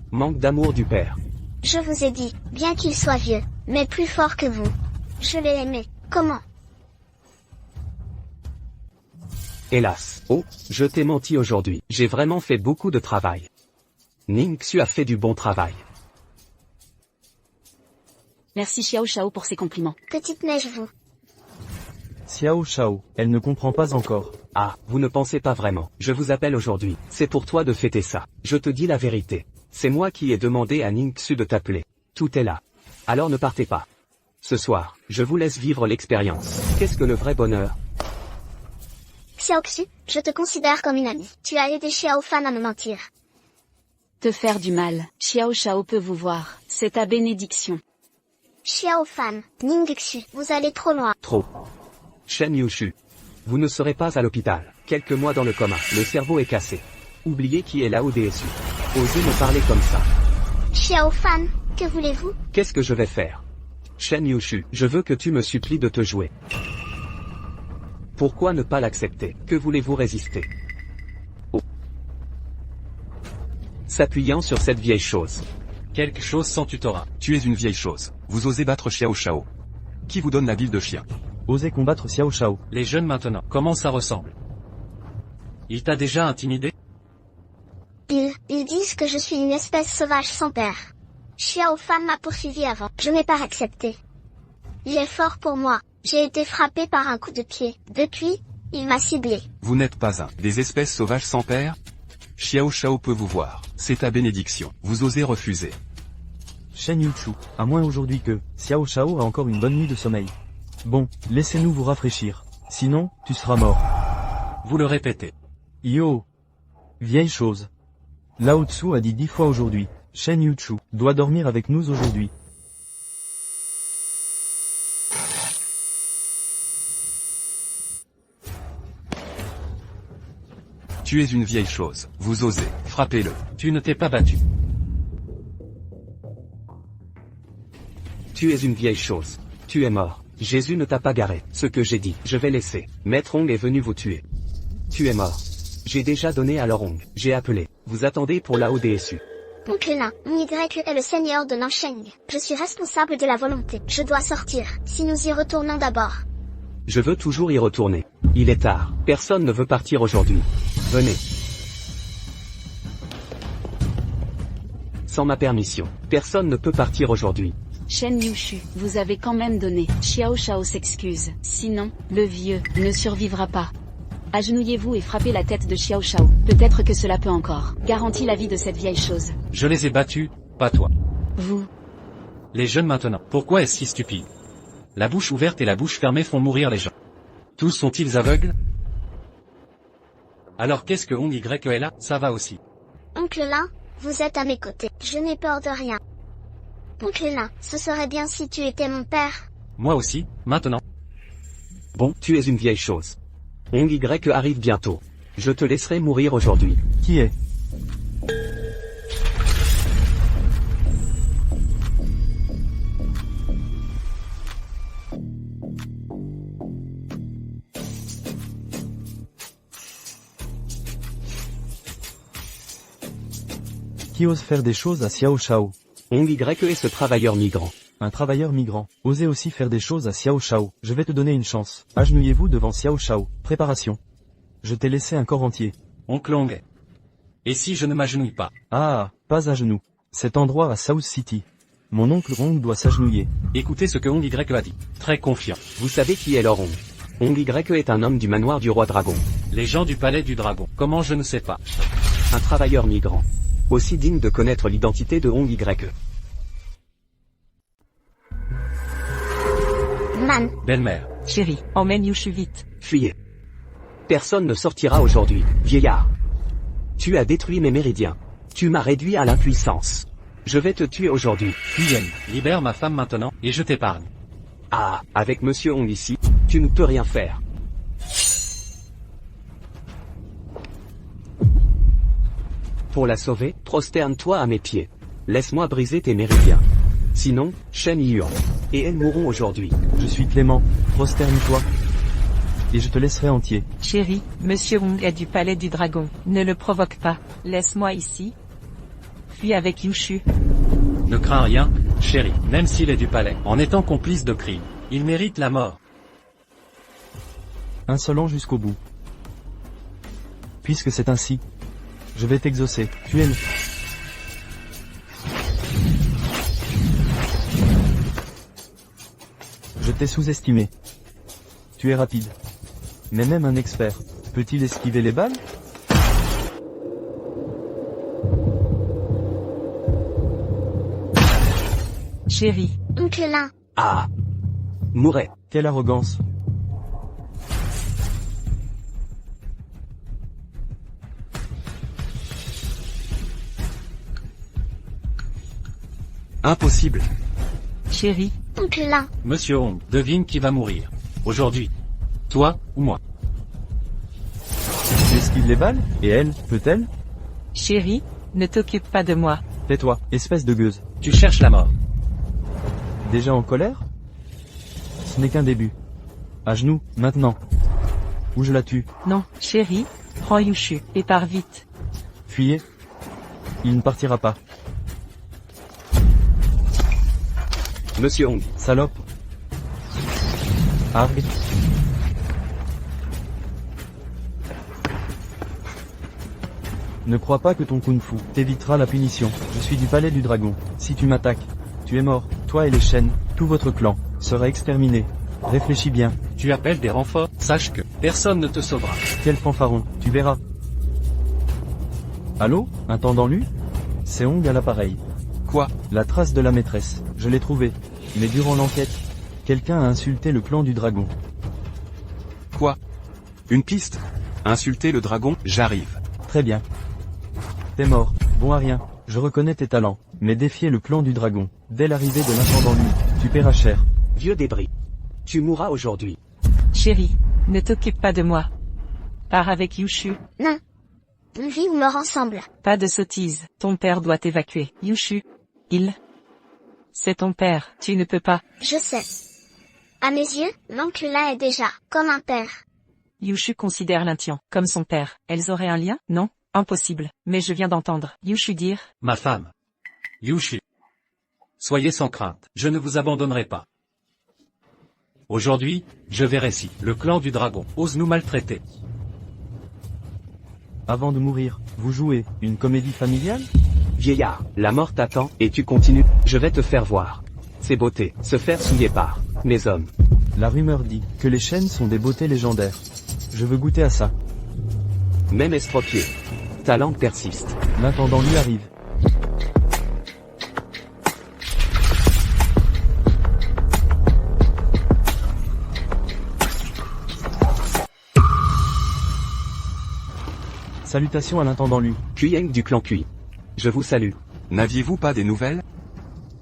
Manque d'amour du père. Je vous ai dit, bien qu'il soit vieux, mais plus fort que vous. Je l'ai aimé. Comment? Hélas. Oh, je t'ai menti aujourd'hui. J'ai vraiment fait beaucoup de travail. Ningxu a fait du bon travail. Merci Xiao Shao pour ses compliments. Petite neige vous. Xiao Shao, elle ne comprend pas encore. Ah, vous ne pensez pas vraiment. Je vous appelle aujourd'hui. C'est pour toi de fêter ça. Je te dis la vérité. C'est moi qui ai demandé à Ningxu de t'appeler. Tout est là. Alors ne partez pas. Ce soir, je vous laisse vivre l'expérience. Qu'est-ce que le vrai bonheur? Xiaoxu, je te considère comme une amie. Tu as aidé Xiao Fan à me mentir. Te faire du mal. Xiao Shao peut vous voir. C'est ta bénédiction. Xiao Fan, Ningxu, vous allez trop loin. Trop. Shen Yushu. Vous ne serez pas à l'hôpital. Quelques mois dans le coma. Le cerveau est cassé. Oubliez qui est là au DSU. Osez me parler comme ça. Xiao Fan, que voulez-vous? Qu'est-ce que je vais faire? Shen Yushu, je veux que tu me supplies de te jouer. Pourquoi ne pas l'accepter? Que voulez-vous résister? Oh. S'appuyant sur cette vieille chose. Quelque chose sans tutorat. Tu es une vieille chose. Vous osez battre Xiao Shao. Qui vous donne la ville de chien? Osez combattre Xiao Shao. Les jeunes maintenant, comment ça ressemble? Il t'a déjà intimidé? Ils disent que je suis une espèce sauvage sans père. Xiao Fan m'a poursuivi avant. Je n'ai pas accepté. Il est fort pour moi. J'ai été frappé par un coup de pied. Depuis, il m'a ciblé. Vous n'êtes pas un des espèces sauvages sans père? Xiao Shao peut vous voir. C'est ta bénédiction. Vous osez refuser. Shen Yuchu, à moins aujourd'hui que Xiao Shao a encore une bonne nuit de sommeil. Bon, laissez-nous vous rafraîchir. Sinon, tu seras mort. Vous le répétez. Yo. Vieille chose. Lao Tzu a dit 10 fois aujourd'hui. Shen Yuchu doit dormir avec nous aujourd'hui. Tu es une vieille chose. Vous osez. Frappez-le. Tu ne t'es pas battu. Tu es une vieille chose. Tu es mort. Jésus ne t'a pas garé. Ce que j'ai dit, je vais laisser. Maître Hong est venu vous tuer. Tu es mort. J'ai déjà donné à leur Hong. J'ai appelé. Vous attendez pour la ODSU. Oncle Lin, Y est le seigneur de Nansheng. Je suis responsable de la volonté. Je dois sortir. Si nous y retournons d'abord. Je veux toujours y retourner. Il est tard. Personne ne veut partir aujourd'hui. Venez. Sans ma permission, personne ne peut partir aujourd'hui. Shen Yushu, vous avez quand même donné. Xiao Shao s'excuse. Sinon, le vieux ne survivra pas. Agenouillez-vous et frappez la tête de Xiao Shao. Peut-être que cela peut encore garantir la vie de cette vieille chose. Je les ai battus, pas toi. Vous. Les jeunes maintenant. Pourquoi est-ce si stupide? La bouche ouverte et la bouche fermée font mourir les gens. Tous sont-ils aveugles? Alors qu'est-ce que Hong Y est là? Ça va aussi. Oncle Lin, vous êtes à mes côtés. Je n'ai peur de rien. Oncle Lin, ce serait bien si tu étais mon père. Moi aussi, maintenant. Bon, tu es une vieille chose. Hong Y arrive bientôt. Je te laisserai mourir aujourd'hui. Qui est? Qui ose faire des choses à Xiao Shao? Hong Y est ce travailleur migrant. Un travailleur migrant. Osez aussi faire des choses à Xiao Shao. Je vais te donner une chance. Agenouillez-vous devant Xiao Shao. Préparation. Je t'ai laissé un corps entier. Oncle Hong. Et si je ne m'agenouille pas? Ah, pas à genoux. Cet endroit à South City. Mon oncle Hong doit s'agenouiller. Écoutez ce que Hong Y a dit. Très confiant. Vous savez qui est leur Hong? Hong Y est un homme du manoir du roi dragon. Les gens du palais du dragon. Comment je ne sais pas? Un travailleur migrant. Aussi digne de connaître l'identité de Hong Y. Man. Belle-mère. Chérie, emmène Yushu vite. Fuyez. Personne ne sortira aujourd'hui, vieillard. Tu as détruit mes méridiens. Tu m'as réduit à l'impuissance. Je vais te tuer aujourd'hui. Hyène, libère ma femme maintenant, et je t'épargne. Ah, avec Monsieur Hong ici, tu ne peux rien faire. Pour la sauver, prosterne-toi à mes pieds. Laisse-moi briser tes méridiens. Sinon, Shen Yuan et elles mourront aujourd'hui. Je suis clément, prosterne-toi. Et je te laisserai entier. Chérie, Monsieur Hong est du palais du dragon. Ne le provoque pas. Laisse-moi ici. Fuis avec Yushu. Ne crains rien, chérie, même s'il est du palais. En étant complice de crime, il mérite la mort. Insolent jusqu'au bout. Puisque c'est ainsi, je vais t'exaucer. Tu es le... Je t'ai sous-estimé. Tu es rapide. Mais même un expert, peut-il esquiver les balles? Chérie. Oncle Lin. Ah. Mourez. Quelle arrogance. Impossible. Chérie. Oncle Lin. Monsieur Hong, devine qui va mourir. Aujourd'hui. Toi, ou moi? Tu esquives les balles? Et elle, peut-elle? Chérie, ne t'occupe pas de moi. Tais-toi, espèce de gueuse. Tu cherches la mort. Déjà en colère? Ce n'est qu'un début. À genoux, maintenant. Ou je la tue. Non, chérie, prends Yushu, et pars vite. Fuyez. Il ne partira pas. Monsieur Hong. Salope. Argue. Ne crois pas que ton kung-fu t'évitera la punition. Je suis du palais du dragon. Si tu m'attaques, tu es mort. Toi et les Shen, tout votre clan, sera exterminé. Réfléchis bien. Tu appelles des renforts, sache que personne ne te sauvera. Quel fanfaron, tu verras. Allô, intendant Lu? C'est Hong à l'appareil. Quoi? La trace de la maîtresse, je l'ai trouvée. Mais durant l'enquête, quelqu'un a insulté le clan du dragon. Quoi? Une piste? Insulter le dragon, j'arrive. Très bien. T'es mort, bon à rien. Je reconnais tes talents, mais défier le clan du dragon, dès l'arrivée de l'intendant Lu, tu paieras cher. Vieux débris. Tu mourras aujourd'hui. Chérie, ne t'occupe pas de moi. Pars avec Yushu. Non. On vit ou meurt ensemble. Pas de sottise, ton père doit t'évacuer. Yushu. C'est ton père, tu ne peux pas. Je sais. À mes yeux, l'oncle là est déjà comme un père. Yushu considère Lintian comme son père. Elles auraient un lien? Non, impossible. Mais je viens d'entendre Yushu dire. Ma femme. Yushu. Soyez sans crainte, je ne vous abandonnerai pas. Aujourd'hui, je verrai si le clan du dragon ose nous maltraiter. Avant de mourir, vous jouez une comédie familiale? Vieillard, la mort t'attend, et tu continues. Je vais te faire voir. C'est beauté, se faire souiller par mes hommes. La rumeur dit que les chênes sont des beautés légendaires. Je veux goûter à ça. Même estropié. Ta langue persiste. L'intendant Lu arrive. Salutations à l'intendant Lu. Kuyeng du clan Kui. Je vous salue. N'aviez-vous pas des nouvelles?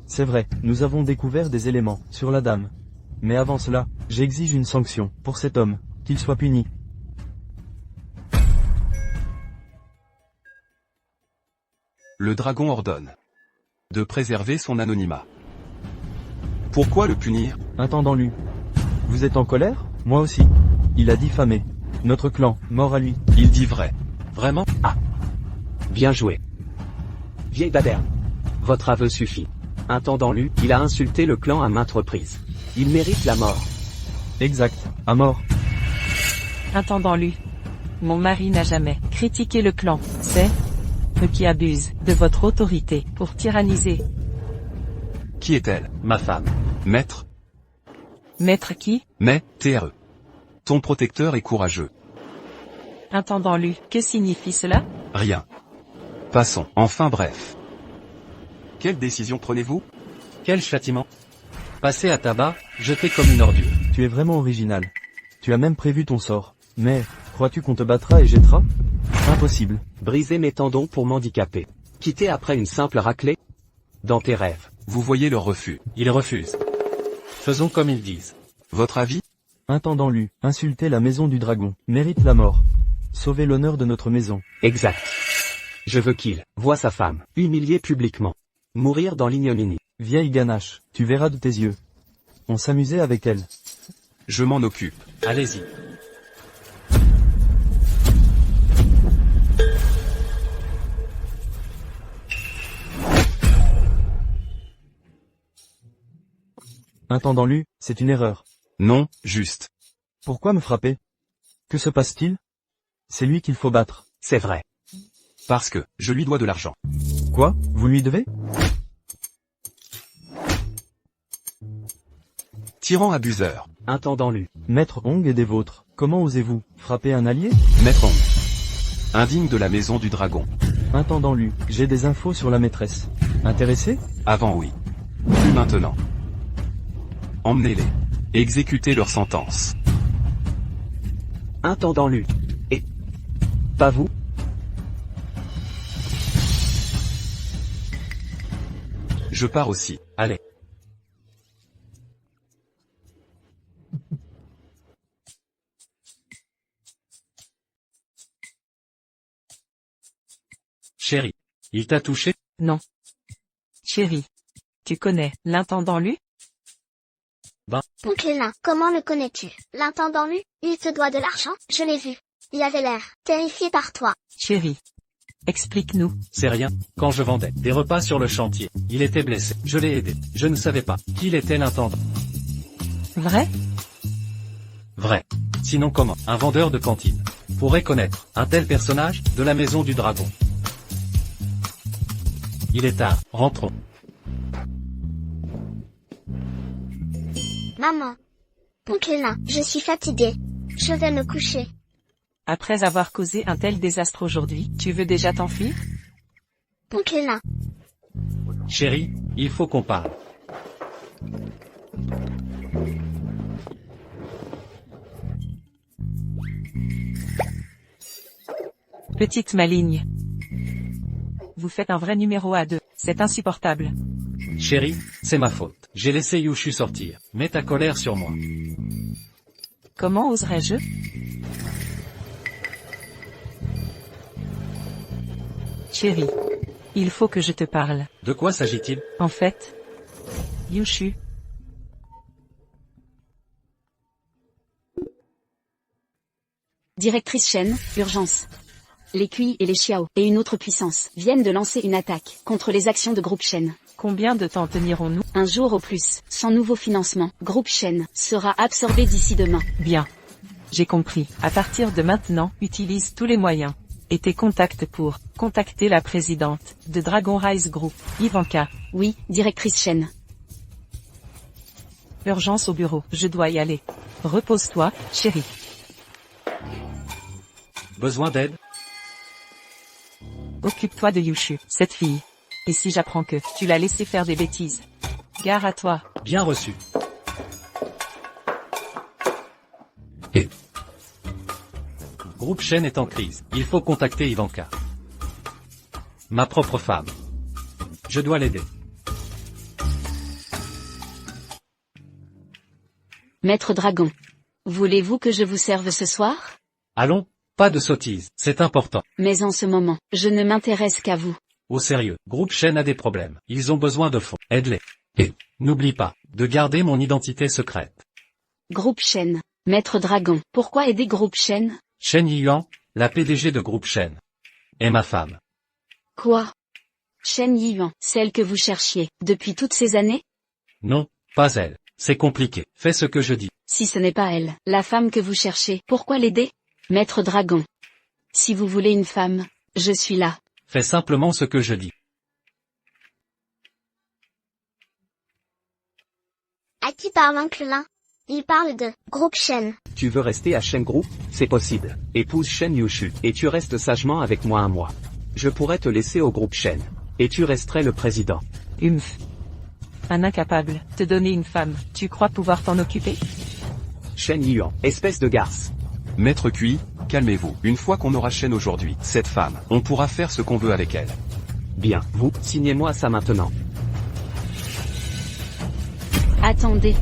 C'est vrai, nous avons découvert des éléments sur la dame. Mais avant cela, j'exige une sanction pour cet homme, qu'il soit puni. Le dragon ordonne de préserver son anonymat. Pourquoi le punir? Intendant Lu. Vous êtes en colère? Moi aussi. Il a diffamé notre clan, mort à lui. Il dit vrai. Vraiment? Ah. Bien joué. Vieille baderne. Votre aveu suffit. Intendant Lu, il a insulté le clan à maintes reprises. Il mérite la mort. Exact, à mort. Intendant Lu. Mon mari n'a jamais critiqué le clan, c'est eux qui abusent de votre autorité pour tyranniser. Qui est-elle? Ma femme. Maître? Maître qui? Mais, TRE. Ton protecteur est courageux. Intendant Lu, que signifie cela? Rien. Passons. Enfin bref. Quelle décision prenez-vous? Quel châtiment? Passer à tabac, jeté comme une ordure. Tu es vraiment original. Tu as même prévu ton sort. Mais, crois-tu qu'on te battra et jettera? Impossible. Briser mes tendons pour m'handicaper. Quitter après une simple raclée? Dans tes rêves. Vous voyez leur refus. Ils refusent. Faisons comme ils disent. Votre avis? Intendant Lu, insulter la maison du dragon, mérite la mort. Sauver l'honneur de notre maison. Exact. Je veux qu'il voie sa femme, humiliée publiquement. Mourir dans l'ignominie. Vieille ganache, tu verras de tes yeux. On s'amusait avec elle. Je m'en occupe. Allez-y. Intendant Lu, c'est une erreur. Non, juste. Pourquoi me frapper? Que se passe-t-il? C'est lui qu'il faut battre. C'est vrai. Parce que, je lui dois de l'argent. Quoi? Vous lui devez? Tyran abuseur. Intendant Lu. Maître Hong est des vôtres. Comment osez-vous frapper un allié? Maître Hong. Indigne de la maison du dragon. Intendant Lu, j'ai des infos sur la maîtresse. Intéressé? Avant oui. Plus maintenant. Emmenez-les. Exécutez leur sentence. Intendant Lu. Et pas vous? Je pars aussi. Allez. Chérie, il t'a touché? Non. Chérie. Tu connais l'intendant Lu? Oncle Lin, comment le connais-tu? L'intendant Lu, il te doit de l'argent, je l'ai vu. Il avait l'air terrifié par toi. Chérie. Explique-nous. C'est rien. Quand je vendais des repas sur le chantier, il était blessé. Je l'ai aidé. Je ne savais pas qu'il était l'intendant. Vrai? Vrai. Sinon comment un vendeur de cantine pourrait connaître un tel personnage de la maison du dragon? Il est tard. Rentrons. Maman. Oncle Lin, je suis fatigué. Je vais me coucher. Après avoir causé un tel désastre aujourd'hui, tu veux déjà t'enfuir? Oncle Lin. Chérie, il faut qu'on parle. Petite maligne. Vous faites un vrai numéro à deux, c'est insupportable. Chérie, c'est ma faute. J'ai laissé Yushu sortir. Mets ta colère sur moi. Comment oserais-je? Chérie, il faut que je te parle. De quoi s'agit-il? En fait, Yushu. Directrice Shen, urgence. Les QI et les Xiao, et une autre puissance, viennent de lancer une attaque contre les actions de Groupe Shen. Combien de temps tenirons-nous? Un jour au plus. Sans nouveau financement, Groupe Shen sera absorbé d'ici demain. Bien. J'ai compris. À partir de maintenant, utilise tous les moyens. Et tes contacts pour contacter la présidente de Dragon Rise Group, Ivanka. Oui, directrice Shen. Urgence au bureau. Je dois y aller. Repose-toi, chérie. Besoin d'aide? Occupe-toi de Yushu, cette fille. Et si j'apprends que tu l'as laissé faire des bêtises? Gare à toi. Bien reçu. Groupe Shen est en crise. Il faut contacter Ivanka. Ma propre femme. Je dois l'aider. Maître Dragon. Voulez-vous que je vous serve ce soir? Allons, pas de sottise, c'est important. Mais en ce moment, je ne m'intéresse qu'à vous. Au sérieux, Groupe Shen a des problèmes. Ils ont besoin de fonds. Aide-les. Et n'oublie pas de garder mon identité secrète. Groupe Shen. Maître Dragon. Pourquoi aider Groupe Shen? Shen Yiyuan, la PDG de Groupe Shen. Est ma femme. Quoi? Shen Yiyuan, celle que vous cherchiez, depuis toutes ces années? Non, pas elle. C'est compliqué. Fais ce que je dis. Si ce n'est pas elle, la femme que vous cherchez, pourquoi l'aider? Maître Dragon. Si vous voulez une femme, je suis là. Fais simplement ce que je dis. À qui parle Oncle Lin? Il parle de Groupe Shen. Tu veux rester à Shen Group? C'est possible. Épouse Shen Yushu, et tu restes sagement avec moi un mois. Je pourrais te laisser au Groupe Shen. Et tu resterais le président. Un incapable, te donner une femme, tu crois pouvoir t'en occuper? Shen Yuan, espèce de garce. Maître QI, calmez-vous. Une fois qu'on aura Shen aujourd'hui, cette femme, on pourra faire ce qu'on veut avec elle. Bien, vous, signez-moi ça maintenant. Attendez.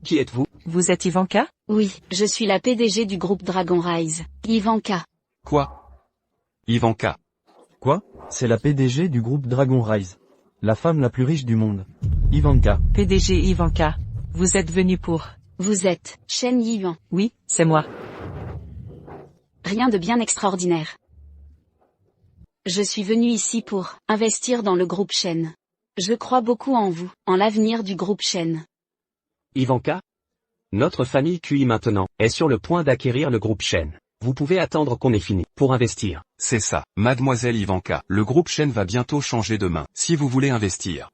Qui êtes-vous? Vous êtes Ivanka? Oui, je suis la PDG du groupe Dragon Rise. Ivanka. Quoi? Ivanka. Quoi? C'est la PDG du groupe Dragon Rise. La femme la plus riche du monde. Ivanka. PDG Ivanka. Vous êtes venu pour... Vous êtes Shen Yiyuan. Oui, c'est moi. Rien de bien extraordinaire. Je suis venu ici pour investir dans le groupe Shen. Je crois beaucoup en vous, en l'avenir du groupe Shen. Ivanka? Notre famille QI maintenant est sur le point d'acquérir le groupe Shen. Vous pouvez attendre qu'on ait fini pour investir. C'est ça, mademoiselle Ivanka. Le groupe Shen va bientôt changer de main. Si vous voulez investir,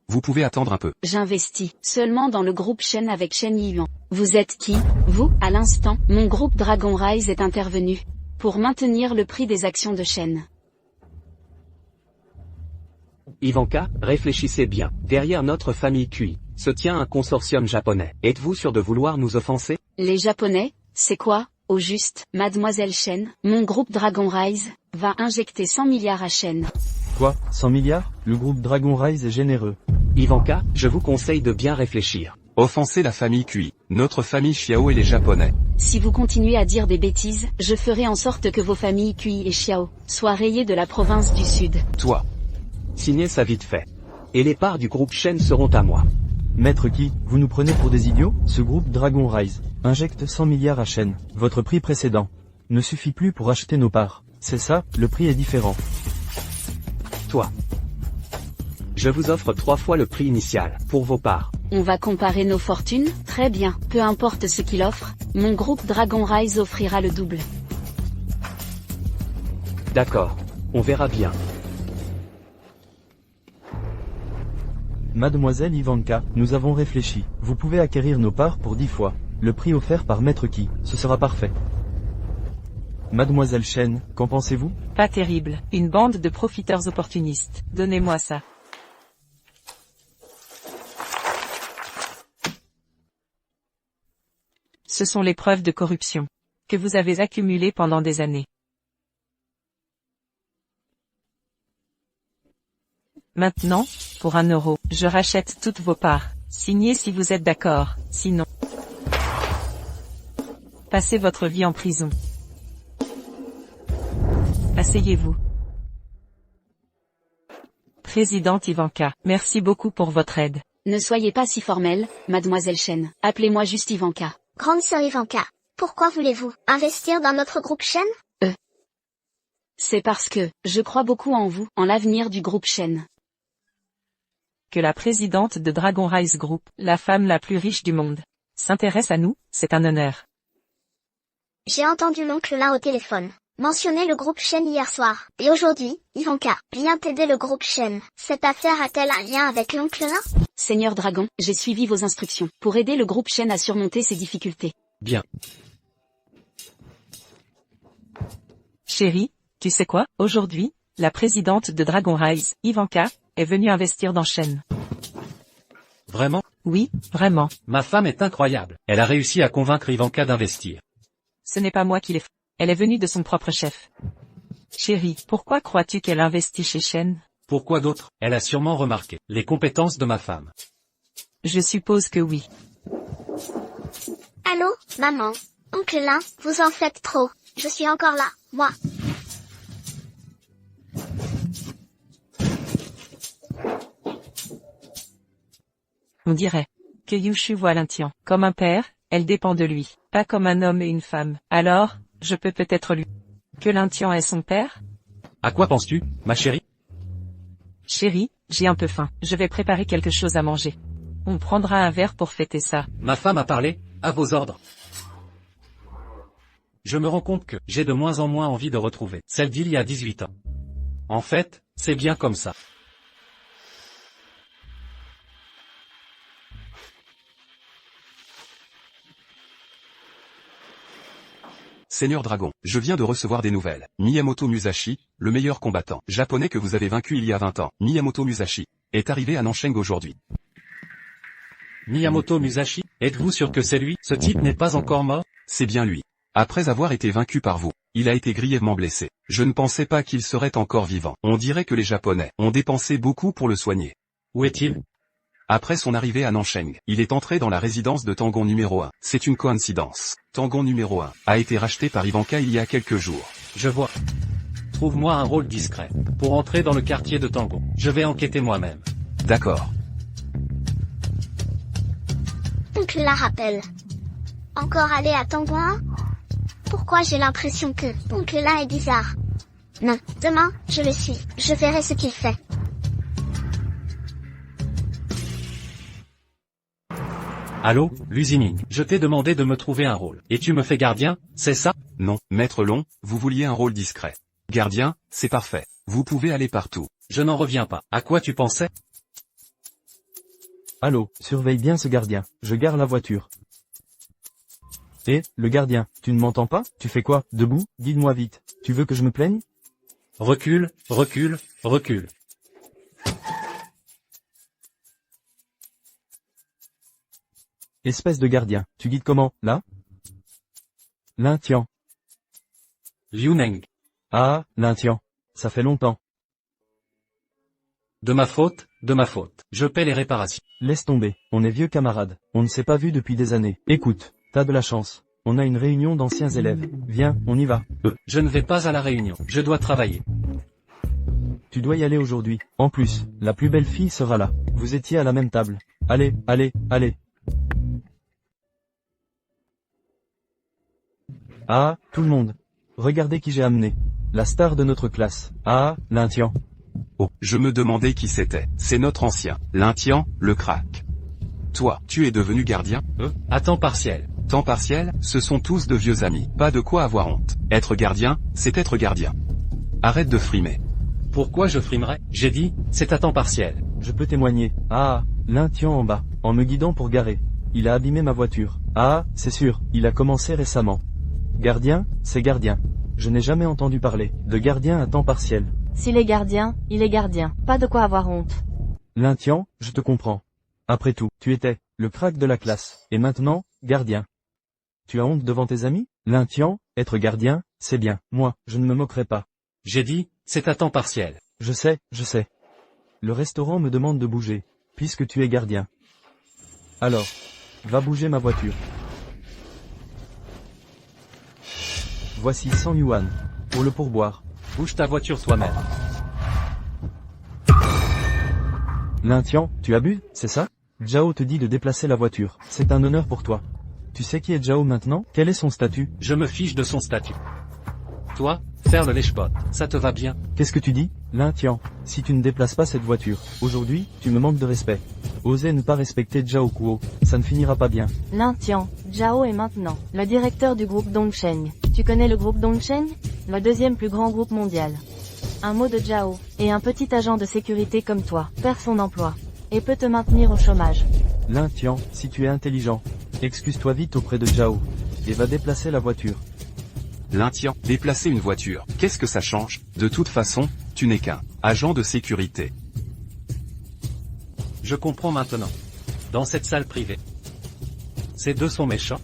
vous pouvez attendre un peu. J'investis seulement dans le groupe Shen avec Shen Yiyuan. Vous êtes qui? Vous? À l'instant, mon groupe Dragon Rise est intervenu pour maintenir le prix des actions de Shen. Ivanka, réfléchissez bien. Derrière notre famille QI se tient un consortium japonais. Êtes-vous sûr de vouloir nous offenser? Les Japonais, c'est quoi, au juste, mademoiselle Shen? Mon groupe Dragon Rise va injecter 100 milliards à Shen. Quoi? 100 milliards? Le groupe Dragon Rise est généreux. Ivanka, je vous conseille de bien réfléchir. Offenser la famille QI, notre famille Xiao et les Japonais. Si vous continuez à dire des bêtises, je ferai en sorte que vos familles QI et Xiao soient rayées de la province du Sud. Toi. Signez ça vite fait. Et les parts du groupe Shen seront à moi. Maître Qui, vous nous prenez pour des idiots? Ce groupe Dragon Rise injecte 100 milliards à Shen. Votre prix précédent ne suffit plus pour acheter nos parts. C'est ça, le prix est différent. Toi. Je vous offre 3 fois le prix initial, pour vos parts. On va comparer nos fortunes? Très bien, peu importe ce qu'il offre, mon groupe Dragon Rise offrira le double. D'accord. On verra bien. Mademoiselle Ivanka, nous avons réfléchi. Vous pouvez acquérir nos parts pour 10 fois le prix offert par Maître Qui. Ce sera parfait. Mademoiselle Chen, qu'en pensez-vous? Pas terrible. Une bande de profiteurs opportunistes. Donnez-moi ça. Ce sont les preuves de corruption que vous avez accumulées pendant des années. Maintenant, pour 1 euro, je rachète toutes vos parts. Signez si vous êtes d'accord, sinon... Passez votre vie en prison. Asseyez-vous. Présidente Ivanka, merci beaucoup pour votre aide. Ne soyez pas si formelle, mademoiselle Chen. Appelez-moi juste Ivanka. Grande sœur Ivanka, pourquoi voulez-vous investir dans notre groupe Chen? C'est parce que, je crois beaucoup en vous, en l'avenir du groupe Chen. Que la présidente de Dragon Rise Group, la femme la plus riche du monde, s'intéresse à nous, c'est un honneur. J'ai entendu l'oncle Lin au téléphone mentionner le groupe Chen hier soir. Et aujourd'hui, Ivanka vient aider le groupe Chen. Cette affaire a-t-elle un lien avec l'oncle Lin? Seigneur Dragon, j'ai suivi vos instructions pour aider le groupe Chen à surmonter ses difficultés. Bien. Chérie, tu sais quoi? Aujourd'hui, la présidente de Dragon Rise, Ivanka, est venue investir dans Chen. Vraiment? Oui, vraiment. Ma femme est incroyable. Elle a réussi à convaincre Ivanka d'investir. Ce n'est pas moi qui l'ai fait. Elle est venue de son propre chef. Chérie, pourquoi crois-tu qu'elle investit chez Chen? Pourquoi d'autre? Elle a sûrement remarqué les compétences de ma femme. Je suppose que oui. Allô, maman? Oncle Lin, vous en faites trop. Je suis encore là, moi. On dirait que Yushu voit Lintian comme un père, elle dépend de lui, pas comme un homme et une femme. Alors, je peux peut-être lui que Lintian est son père? À quoi penses-tu, ma chérie? Chérie, j'ai un peu faim. Je vais préparer quelque chose à manger. On prendra un verre pour fêter ça. Ma femme a parlé, à vos ordres. Je me rends compte que j'ai de moins en moins envie de retrouver celle d'il y a 18 ans. En fait, c'est bien comme ça. Seigneur Dragon, je viens de recevoir des nouvelles. Miyamoto Musashi, le meilleur combattant japonais que vous avez vaincu il y a 20 ans, Miyamoto Musashi, est arrivé à Nansheng aujourd'hui. Miyamoto Musashi, êtes-vous sûr que c'est lui? Ce type n'est pas encore mort? C'est bien lui. Après avoir été vaincu par vous, il a été grièvement blessé. Je ne pensais pas qu'il serait encore vivant. On dirait que les Japonais ont dépensé beaucoup pour le soigner. Où est-il? Après son arrivée à Nansheng, il est entré dans la résidence de Tangon numéro 1. C'est une coïncidence. Tangon numéro 1 a été racheté par Ivanka il y a quelques jours. Je vois. Trouve-moi un rôle discret pour entrer dans le quartier de Tangon. Je vais enquêter moi-même. D'accord. Oncle la rappelle. Encore aller à Tangon? Pourquoi j'ai l'impression que Oncle là est bizarre? Non, demain, je le suis. Je verrai ce qu'il fait. Allô, l'usining. Je t'ai demandé de me trouver un rôle. Et tu me fais gardien, c'est ça? Non, Maître Long, vous vouliez un rôle discret. Gardien, c'est parfait. Vous pouvez aller partout. Je n'en reviens pas. À quoi tu pensais? Allô, surveille bien ce gardien. Je gare la voiture. Eh, le gardien, tu ne m'entends pas? Tu fais quoi? Debout? Guide-moi vite. Tu veux que je me plaigne? Recule, recule, recule. Espèce de gardien, tu guides comment, là? Lintian. Liu-Neng. Ah, Lintian. Ça fait longtemps. De ma faute, de ma faute. Je paie les réparations. Laisse tomber, on est vieux camarades. On ne s'est pas vu depuis des années. Écoute, t'as de la chance. On a une réunion d'anciens élèves. Viens, on y va. Je ne vais pas à la réunion. Je dois travailler. Tu dois y aller aujourd'hui. En plus, la plus belle fille sera là. Vous étiez à la même table. Allez, allez, allez. Ah, tout le monde. Regardez qui j'ai amené. La star de notre classe. Ah, Lintian. Oh, je me demandais qui c'était. C'est notre ancien. Lintian, le crack. Toi, tu es devenu gardien? À temps partiel. Temps partiel, ce sont tous de vieux amis. Pas de quoi avoir honte. Être gardien, c'est être gardien. Arrête de frimer. Pourquoi je frimerais? J'ai dit, c'est à temps partiel. Je peux témoigner. Ah, l'Intian en bas, en me guidant pour garer. Il a abîmé ma voiture. Ah, c'est sûr, il a commencé récemment. Gardien, c'est gardien. Je n'ai jamais entendu parler de gardien à temps partiel. S'il est gardien, il est gardien. Pas de quoi avoir honte. L'Intian, je te comprends. Après tout, tu étais le crack de la classe. Et maintenant, gardien. Tu as honte devant tes amis? L'Intian, être gardien, c'est bien. Moi, je ne me moquerai pas. J'ai dit, c'est à temps partiel. Je sais. Le restaurant me demande de bouger, puisque tu es gardien. Alors, va bouger ma voiture. Voici 100 yuan. Pour le pourboire. Bouge ta voiture toi-même. L'Intian, tu as bu, c'est ça? Zhao te dit de déplacer la voiture. C'est un honneur pour toi. Tu sais qui est Zhao maintenant? Quel est son statut? Je me fiche de son statut. Toi, faire le lèche-pote, ça te va bien? Qu'est-ce que tu dis? L'Intian, si tu ne déplaces pas cette voiture, aujourd'hui, tu me manques de respect. Osez ne pas respecter Zhao Kuo, ça ne finira pas bien. L'Intian, Zhao est maintenant le directeur du groupe Dongsheng. Tu connais le groupe Dongsheng? Le deuxième plus grand groupe mondial. Un mot de Zhao, et un petit agent de sécurité comme toi, perd son emploi, et peut te maintenir au chômage. L'Intian, si tu es intelligent, excuse-toi vite auprès de Zhao, et va déplacer la voiture. L'Intian, déplacer une voiture, qu'est-ce que ça change? De toute façon, tu n'es qu'un agent de sécurité. Je comprends maintenant. Dans cette salle privée. Ces deux sont méchants.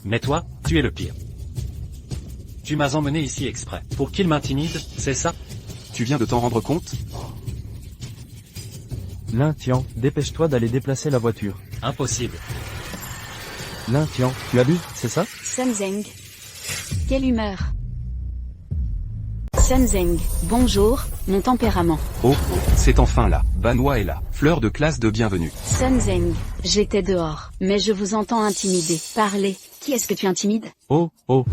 Mais toi, tu es le pire. Tu m'as emmené ici exprès. Pour qu'ils m'intimident, c'est ça? Tu viens de t'en rendre compte? L'Intian, dépêche-toi d'aller déplacer la voiture. Impossible. L'Intian, tu as bu, c'est ça? Sun Zeng. Quelle humeur. Sun Zeng, bonjour, mon tempérament. Oh, c'est enfin là. Banwa est là. Fleur de classe de bienvenue. Sun Zeng, j'étais dehors, mais je vous entends intimider. Parlez, qui est-ce que tu intimides? Oh,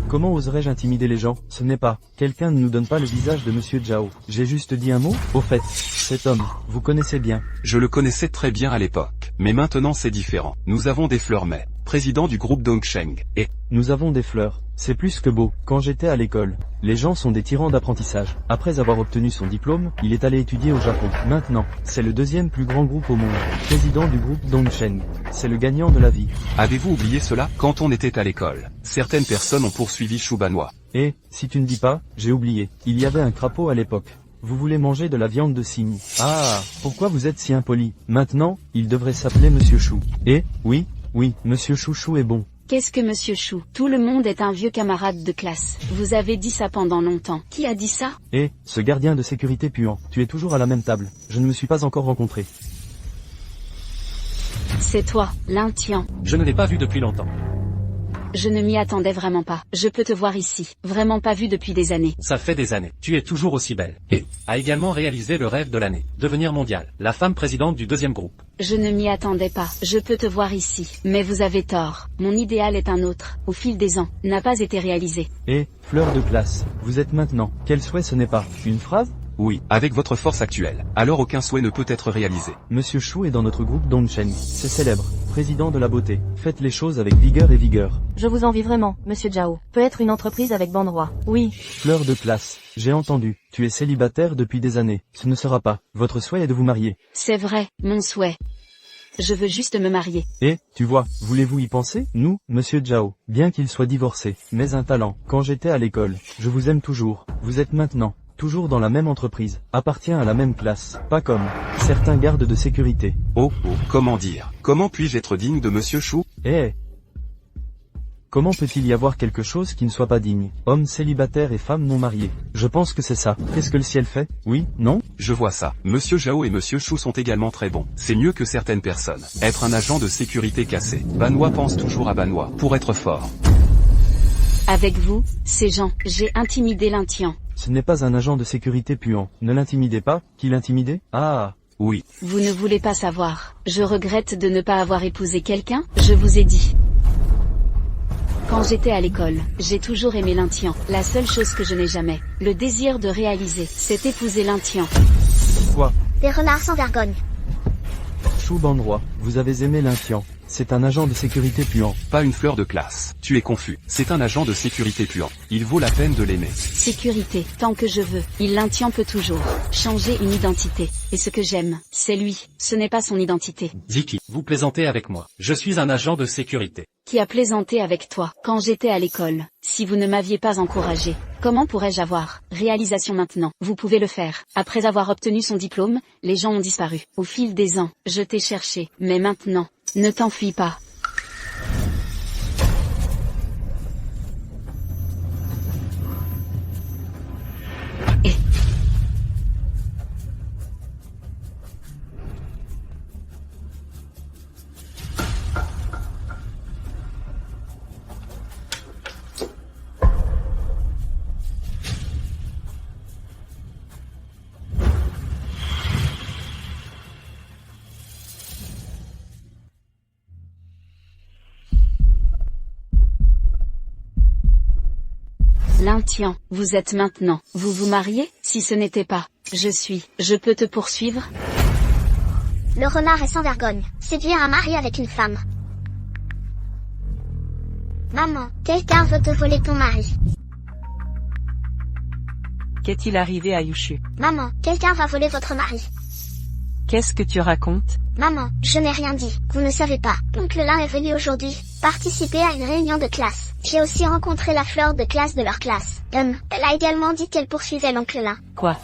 comment oserais-je intimider les gens? Ce n'est pas. Quelqu'un ne nous donne pas le visage de Monsieur Zhao. J'ai juste dit un mot? Au fait, cet homme, vous connaissez bien. Je le connaissais très bien à l'époque. Mais maintenant c'est différent. Nous avons des fleurs mais, président du groupe Dongsheng, et... Nous avons des fleurs. C'est plus que beau. Quand j'étais à l'école, les gens sont des tyrans d'apprentissage. Après avoir obtenu son diplôme, il est allé étudier au Japon. Maintenant, c'est le deuxième plus grand groupe au monde. Président du groupe Dongsheng. C'est le gagnant de la vie. Avez-vous oublié cela? Quand on était à l'école, certaines personnes ont poursuivi Shu Banwa. Et, si tu ne dis pas, j'ai oublié. Il y avait un crapaud à l'époque. Vous voulez manger de la viande de cygne. Ah, pourquoi vous êtes si impoli? Maintenant, il devrait s'appeler Monsieur Chou. Et, oui, Monsieur Chouchou est bon. Qu'est-ce que Monsieur Chou? Tout le monde est un vieux camarade de classe. Vous avez dit ça pendant longtemps. Qui a dit ça? Et, ce gardien de sécurité puant, tu es toujours à la même table. Je ne me suis pas encore rencontré. C'est toi, l'Intian. Je ne l'ai pas vu depuis longtemps. Je ne m'y attendais vraiment pas. Je peux te voir ici. Vraiment pas vu depuis des années. Ça fait des années. Tu es toujours aussi belle. Et a également réalisé le rêve de l'année. Devenir mondiale. La femme présidente du deuxième groupe. Je ne m'y attendais pas. Je peux te voir ici. Mais vous avez tort. Mon idéal est un autre. Au fil des ans, n'a pas été réalisé. Et, fleur de classe, vous êtes maintenant. Quel souhait ce n'est pas? Une phrase? Oui, avec votre force actuelle. Alors aucun souhait ne peut être réalisé. Monsieur Chou est dans notre groupe Dongsheng. C'est célèbre. Président de la beauté. Faites les choses avec vigueur et vigueur. Je vous envie vraiment, Monsieur Zhao. Peut être une entreprise avec bandroit. Oui. Fleur de classe. J'ai entendu. Tu es célibataire depuis des années. Ce ne sera pas. Votre souhait est de vous marier. C'est vrai, mon souhait. Je veux juste me marier. Et, tu vois, voulez-vous y penser? Nous, Monsieur Zhao, bien qu'il soit divorcé, mais un talent. Quand j'étais à l'école, je vous aime toujours. Vous êtes maintenant toujours dans la même entreprise, appartient à la même classe, pas comme certains gardes de sécurité. Oh, comment dire? Comment puis-je être digne de Monsieur Chou? Comment peut-il y avoir quelque chose qui ne soit pas digne? Hommes célibataires et femmes non mariées. Je pense que c'est ça. Qu'est-ce que le ciel fait? Oui? Non? Je vois ça. Monsieur Zhao et Monsieur Chou sont également très bons. C'est mieux que certaines personnes. Être un agent de sécurité cassé. Banwa pense toujours à Banwa, pour être fort. Avec vous, ces gens, j'ai intimidé l'Intian. Ce n'est pas un agent de sécurité puant. Ne l'intimidez pas. Qui l'intimidait? Ah, oui. Vous ne voulez pas savoir. Je regrette de ne pas avoir épousé quelqu'un, je vous ai dit. Quand j'étais à l'école, j'ai toujours aimé l'Intian. La seule chose que je n'ai jamais, le désir de réaliser, c'est épouser l'Intian. Quoi? Des renards sans vergogne. Chou Bandroit, vous avez aimé l'Intian. C'est un agent de sécurité puant. Pas une fleur de classe. Tu es confus. C'est un agent de sécurité puant. Il vaut la peine de l'aimer. Sécurité, tant que je veux. Il l'intient peut toujours changer une identité. Et ce que j'aime, c'est lui. Ce n'est pas son identité. Ziki, vous plaisantez avec moi. Je suis un agent de sécurité. Qui a plaisanté avec toi quand j'étais à l'école? Si vous ne m'aviez pas encouragé, comment pourrais-je avoir réalisation maintenant? Vous pouvez le faire. Après avoir obtenu son diplôme, les gens ont disparu. Au fil des ans, je t'ai cherché. Mais maintenant, ne t'enfuis pas. L'intient, vous êtes maintenant, vous vous mariez? Si ce n'était pas, je peux te poursuivre? Le renard est sans vergogne. Séduire un mari avec une femme. Maman, quelqu'un veut te voler ton mari. Qu'est-il arrivé à Yushu? Maman, quelqu'un va voler votre mari. Qu'est-ce que tu racontes? Maman, je n'ai rien dit, vous ne savez pas. Oncle Lin est venu aujourd'hui, participer à une réunion de classe. J'ai aussi rencontré la fleur de classe de leur classe. Elle a également dit qu'elle poursuivait l'oncle Lin. Quoi?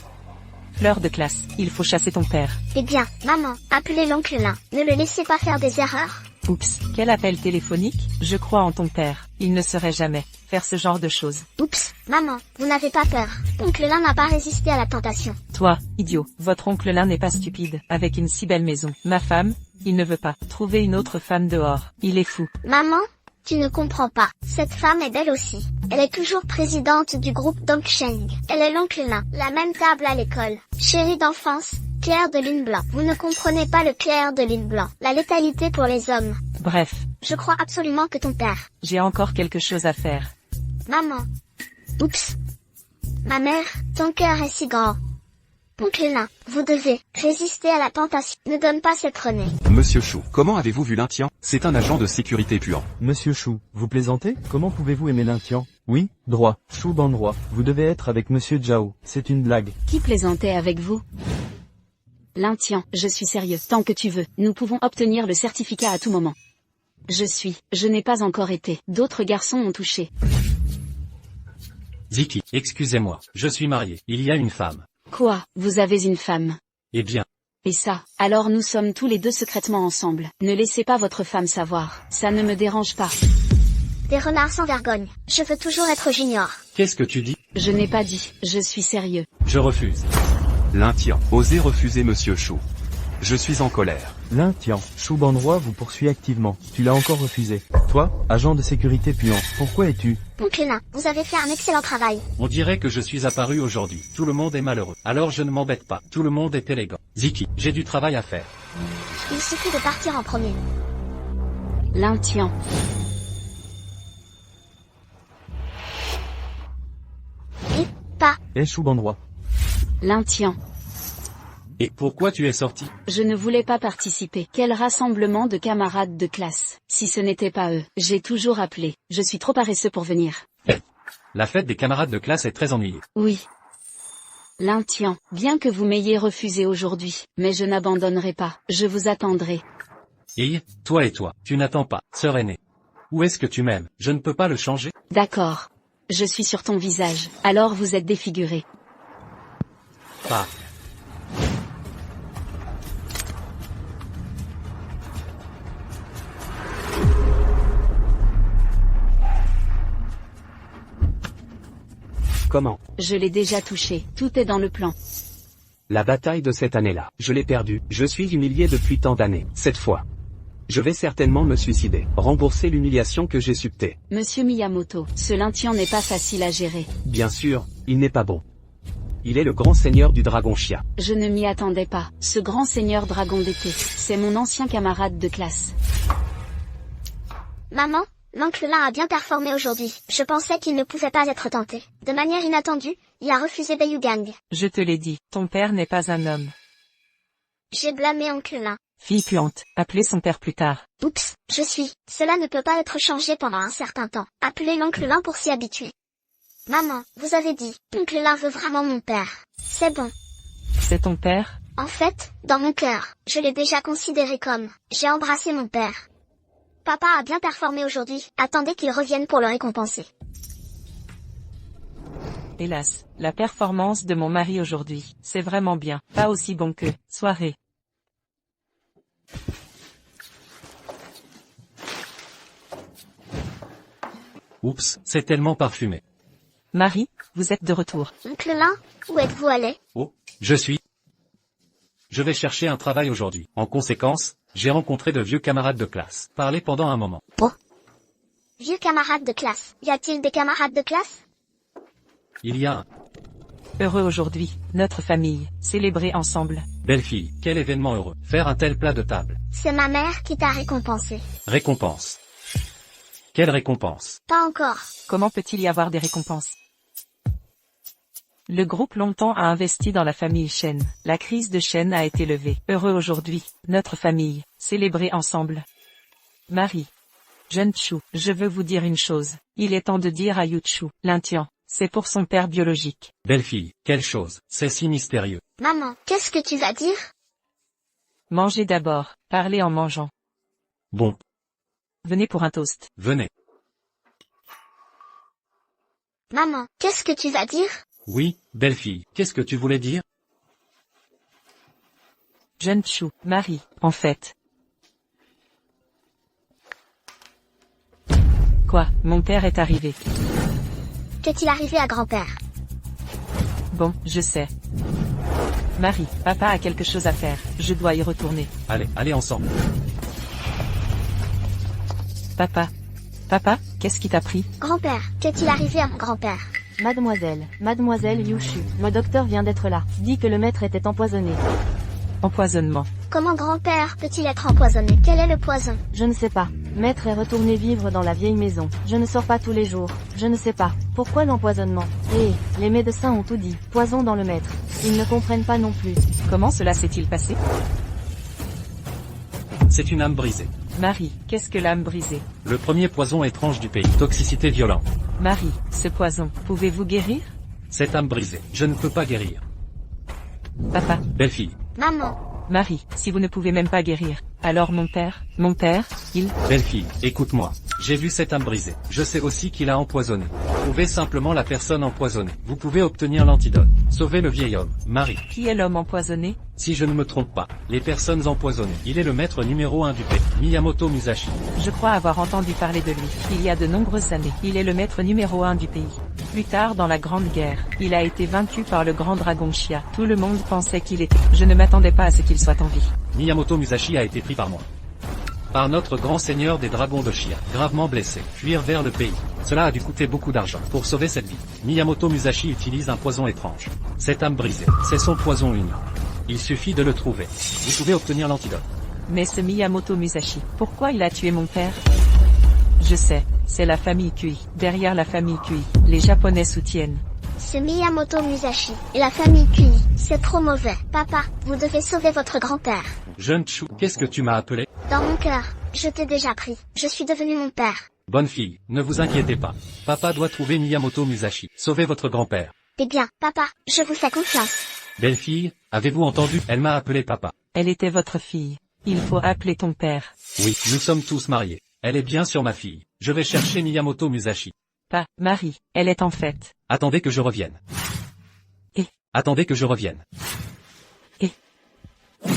Fleur de classe, il faut chasser ton père. Eh bien, maman, appelez l'oncle Lin. Ne le laissez pas faire des erreurs. Oups, quel appel téléphonique? Je crois en ton père. Il ne saurait jamais faire ce genre de choses. Oups, maman, vous n'avez pas peur. Oncle Lin n'a pas résisté à la tentation. Toi, idiot, votre oncle Lin n'est pas stupide. Avec une si belle maison. Ma femme, il ne veut pas trouver une autre femme dehors. Il est fou. Maman, tu ne comprends pas. Cette femme est belle aussi. Elle est toujours présidente du groupe Dongsheng. Elle est l'oncle Lin, la même table à l'école. Chérie d'enfance, clair de lune blanc. Vous ne comprenez pas le clair de lune blanc. La létalité pour les hommes. Bref. Je crois absolument que ton père. J'ai encore quelque chose à faire. Maman. Oups. Ma mère, ton cœur est si grand. Oncle Lin, vous devez résister à la tentation. Ne donne pas cette renée. Monsieur Chou, comment avez-vous vu l'intient? C'est un agent de sécurité puant. Monsieur Chou, vous plaisantez? Comment pouvez-vous aimer l'intient? Oui, droit. Chou bandroit. Vous devez être avec Monsieur Zhao. C'est une blague. Qui plaisantait avec vous? L'intient, je suis sérieux. Tant que tu veux, nous pouvons obtenir le certificat à tout moment. Je n'ai pas encore été. D'autres garçons ont touché. Ziki, excusez-moi, je suis marié. Il y a une femme. Quoi? Vous avez une femme? Eh bien. Et ça, alors nous sommes tous les deux secrètement ensemble. Ne laissez pas votre femme savoir. Ça ne me dérange pas. Des renards sans vergogne. Je veux toujours être junior. Qu'est-ce que tu dis? Je n'ai pas dit. Je suis sérieux. Je refuse. L'intient, osez refuser Monsieur Chou. Je suis en colère. L'intient, Chou bandroit vous poursuit activement. Tu l'as encore refusé. Toi, agent de sécurité puant, pourquoi es-tu? Oncle Lin, vous avez fait un excellent travail. On dirait que je suis apparu aujourd'hui. Tout le monde est malheureux. Alors je ne m'embête pas. Tout le monde est élégant. Ziki, j'ai du travail à faire. Il suffit de partir en premier. L'intient. Et pas. Et Chou bandroit. L'intient. Et pourquoi tu es sorti? Je ne voulais pas participer. Quel rassemblement de camarades de classe. Si ce n'était pas eux, j'ai toujours appelé. Je suis trop paresseux pour venir. La fête des camarades de classe est très ennuyée. Oui. L'intient, bien que vous m'ayez refusé aujourd'hui, mais je n'abandonnerai pas. Je vous attendrai. Et toi, tu n'attends pas, sœur aînée. Où est-ce que tu m'aimes? Je ne peux pas le changer? D'accord. Je suis sur ton visage. Alors vous êtes défiguré. Pas. Comment? Je l'ai déjà touché. Tout est dans le plan. La bataille de cette année-là, je l'ai perdue. Je suis humilié depuis tant d'années. Cette fois, je vais certainement me suicider. Rembourser l'humiliation que j'ai subtée. Monsieur Miyamoto, ce l'intient n'est pas facile à gérer. Bien sûr, il n'est pas bon. Il est le grand seigneur du dragon chia. Je ne m'y attendais pas. Ce grand seigneur dragon d'été, c'est mon ancien camarade de classe. Maman, l'oncle Lin a bien performé aujourd'hui. Je pensais qu'il ne pouvait pas être tenté. De manière inattendue, il a refusé Beiyugang. Je te l'ai dit, ton père n'est pas un homme. J'ai blâmé oncle Lin. Fille puante, appelez son père plus tard. Oups, je suis. Cela ne peut pas être changé pendant un certain temps. Appelez l'oncle Lin pour s'y habituer. Maman, vous avez dit, oncle Lin veut vraiment mon père. C'est bon. C'est ton père? En fait, dans mon cœur, je l'ai déjà considéré comme, j'ai embrassé mon père. Papa a bien performé aujourd'hui, attendez qu'il revienne pour le récompenser. Hélas, la performance de mon mari aujourd'hui, c'est vraiment bien, pas aussi bon que, soirée. Oups, c'est tellement parfumé. Marie, vous êtes de retour. Oncle Lin, où êtes-vous allé? Oh, Je vais chercher un travail aujourd'hui. En conséquence, j'ai rencontré de vieux camarades de classe. Parlé pendant un moment. Oh. Vieux camarades de classe. Y a-t-il des camarades de classe? Il y a un. Heureux aujourd'hui, notre famille, célébrer ensemble. Belle fille, quel événement heureux. Faire un tel plat de table. C'est ma mère qui t'a récompensé. Récompense. Quelle récompense? Pas encore. Comment peut-il y avoir des récompenses? Le groupe longtemps a investi dans la famille Chen. La crise de Chen a été levée. Heureux aujourd'hui, notre famille, célébrer ensemble. Marie. Jeune Chu, je veux vous dire une chose. Il est temps de dire à Yuchu, Lintian, c'est pour son père biologique. Belle fille, quelle chose, c'est si mystérieux. Maman, qu'est-ce que tu vas dire? Mangez d'abord, parlez en mangeant. Bon. Venez pour un toast. Venez. Maman, qu'est-ce que tu vas dire? Oui, belle fille, qu'est-ce que tu voulais dire? Jeune Chu, Marie, en fait. Quoi, mon père est arrivé. Qu'est-il arrivé à grand-père? Bon, je sais. Marie, papa a quelque chose à faire, je dois y retourner. Allez ensemble. Papa, qu'est-ce qui t'a pris? Grand-père, qu'est-il arrivé à mon grand-père? Mademoiselle Yushu, le docteur vient d'être là. Dit que le maître était empoisonné. Empoisonnement. Comment grand-père peut-il être empoisonné? Quel est le poison? Je ne sais pas. Maître est retourné vivre dans la vieille maison. Je ne sors pas tous les jours. Je ne sais pas. Pourquoi l'empoisonnement? Les médecins ont tout dit. Poison dans le maître. Ils ne comprennent pas non plus. Comment cela s'est-il passé? C'est une âme brisée. Marie, qu'est-ce que l'âme brisée? Le premier poison étrange du pays. Toxicité violente. Marie, ce poison, pouvez-vous guérir? Cette âme brisée, je ne peux pas guérir. Papa. Belle fille. Maman. Marie, si vous ne pouvez même pas guérir, alors mon père, il... Belle fille, écoute-moi. J'ai vu cette âme brisée. Je sais aussi qu'il a empoisonné. Trouvez simplement la personne empoisonnée. Vous pouvez obtenir l'antidote. Sauvez le vieil homme, Marie. Qui est l'homme empoisonné? Si je ne me trompe pas, les personnes empoisonnées. Il est le maître numéro 1 du pays, Miyamoto Musashi. Je crois avoir entendu parler de lui. Il y a de nombreuses années. Il est le maître numéro 1 du pays. Plus tard dans la Grande Guerre, il a été vaincu par le grand dragon Shia. Tout le monde pensait qu'il était... Je ne m'attendais pas à ce qu'il soit en vie. Miyamoto Musashi a été pris par moi. Par notre grand seigneur des dragons de Shia, gravement blessé, fuir vers le pays. Cela a dû coûter beaucoup d'argent. Pour sauver cette vie, Miyamoto Musashi utilise un poison étrange. Cette âme brisée, c'est son poison unique. Il suffit de le trouver. Vous pouvez obtenir l'antidote. Mais ce Miyamoto Musashi, pourquoi il a tué mon père? Je sais, c'est la famille Kui. Derrière la famille Kui, les Japonais soutiennent. Ce Miyamoto Musashi et la famille Kui, c'est trop mauvais. Papa, vous devez sauver votre grand-père. Jeune Chu, qu'est-ce que tu m'as appelé? Dans mon cœur, je t'ai déjà pris. Je suis devenu mon père. Bonne fille, ne vous inquiétez pas. Papa doit trouver Miyamoto Musashi. Sauvez votre grand-père. Eh bien, papa, je vous fais confiance. Belle fille, avez-vous entendu? Elle m'a appelé papa. Elle était votre fille. Il faut appeler ton père. Oui, nous sommes tous mariés. Elle est bien sur ma fille. Je vais chercher Miyamoto Musashi. Pas, Marie, elle est en fait. Attendez que je revienne. Attendez que je revienne.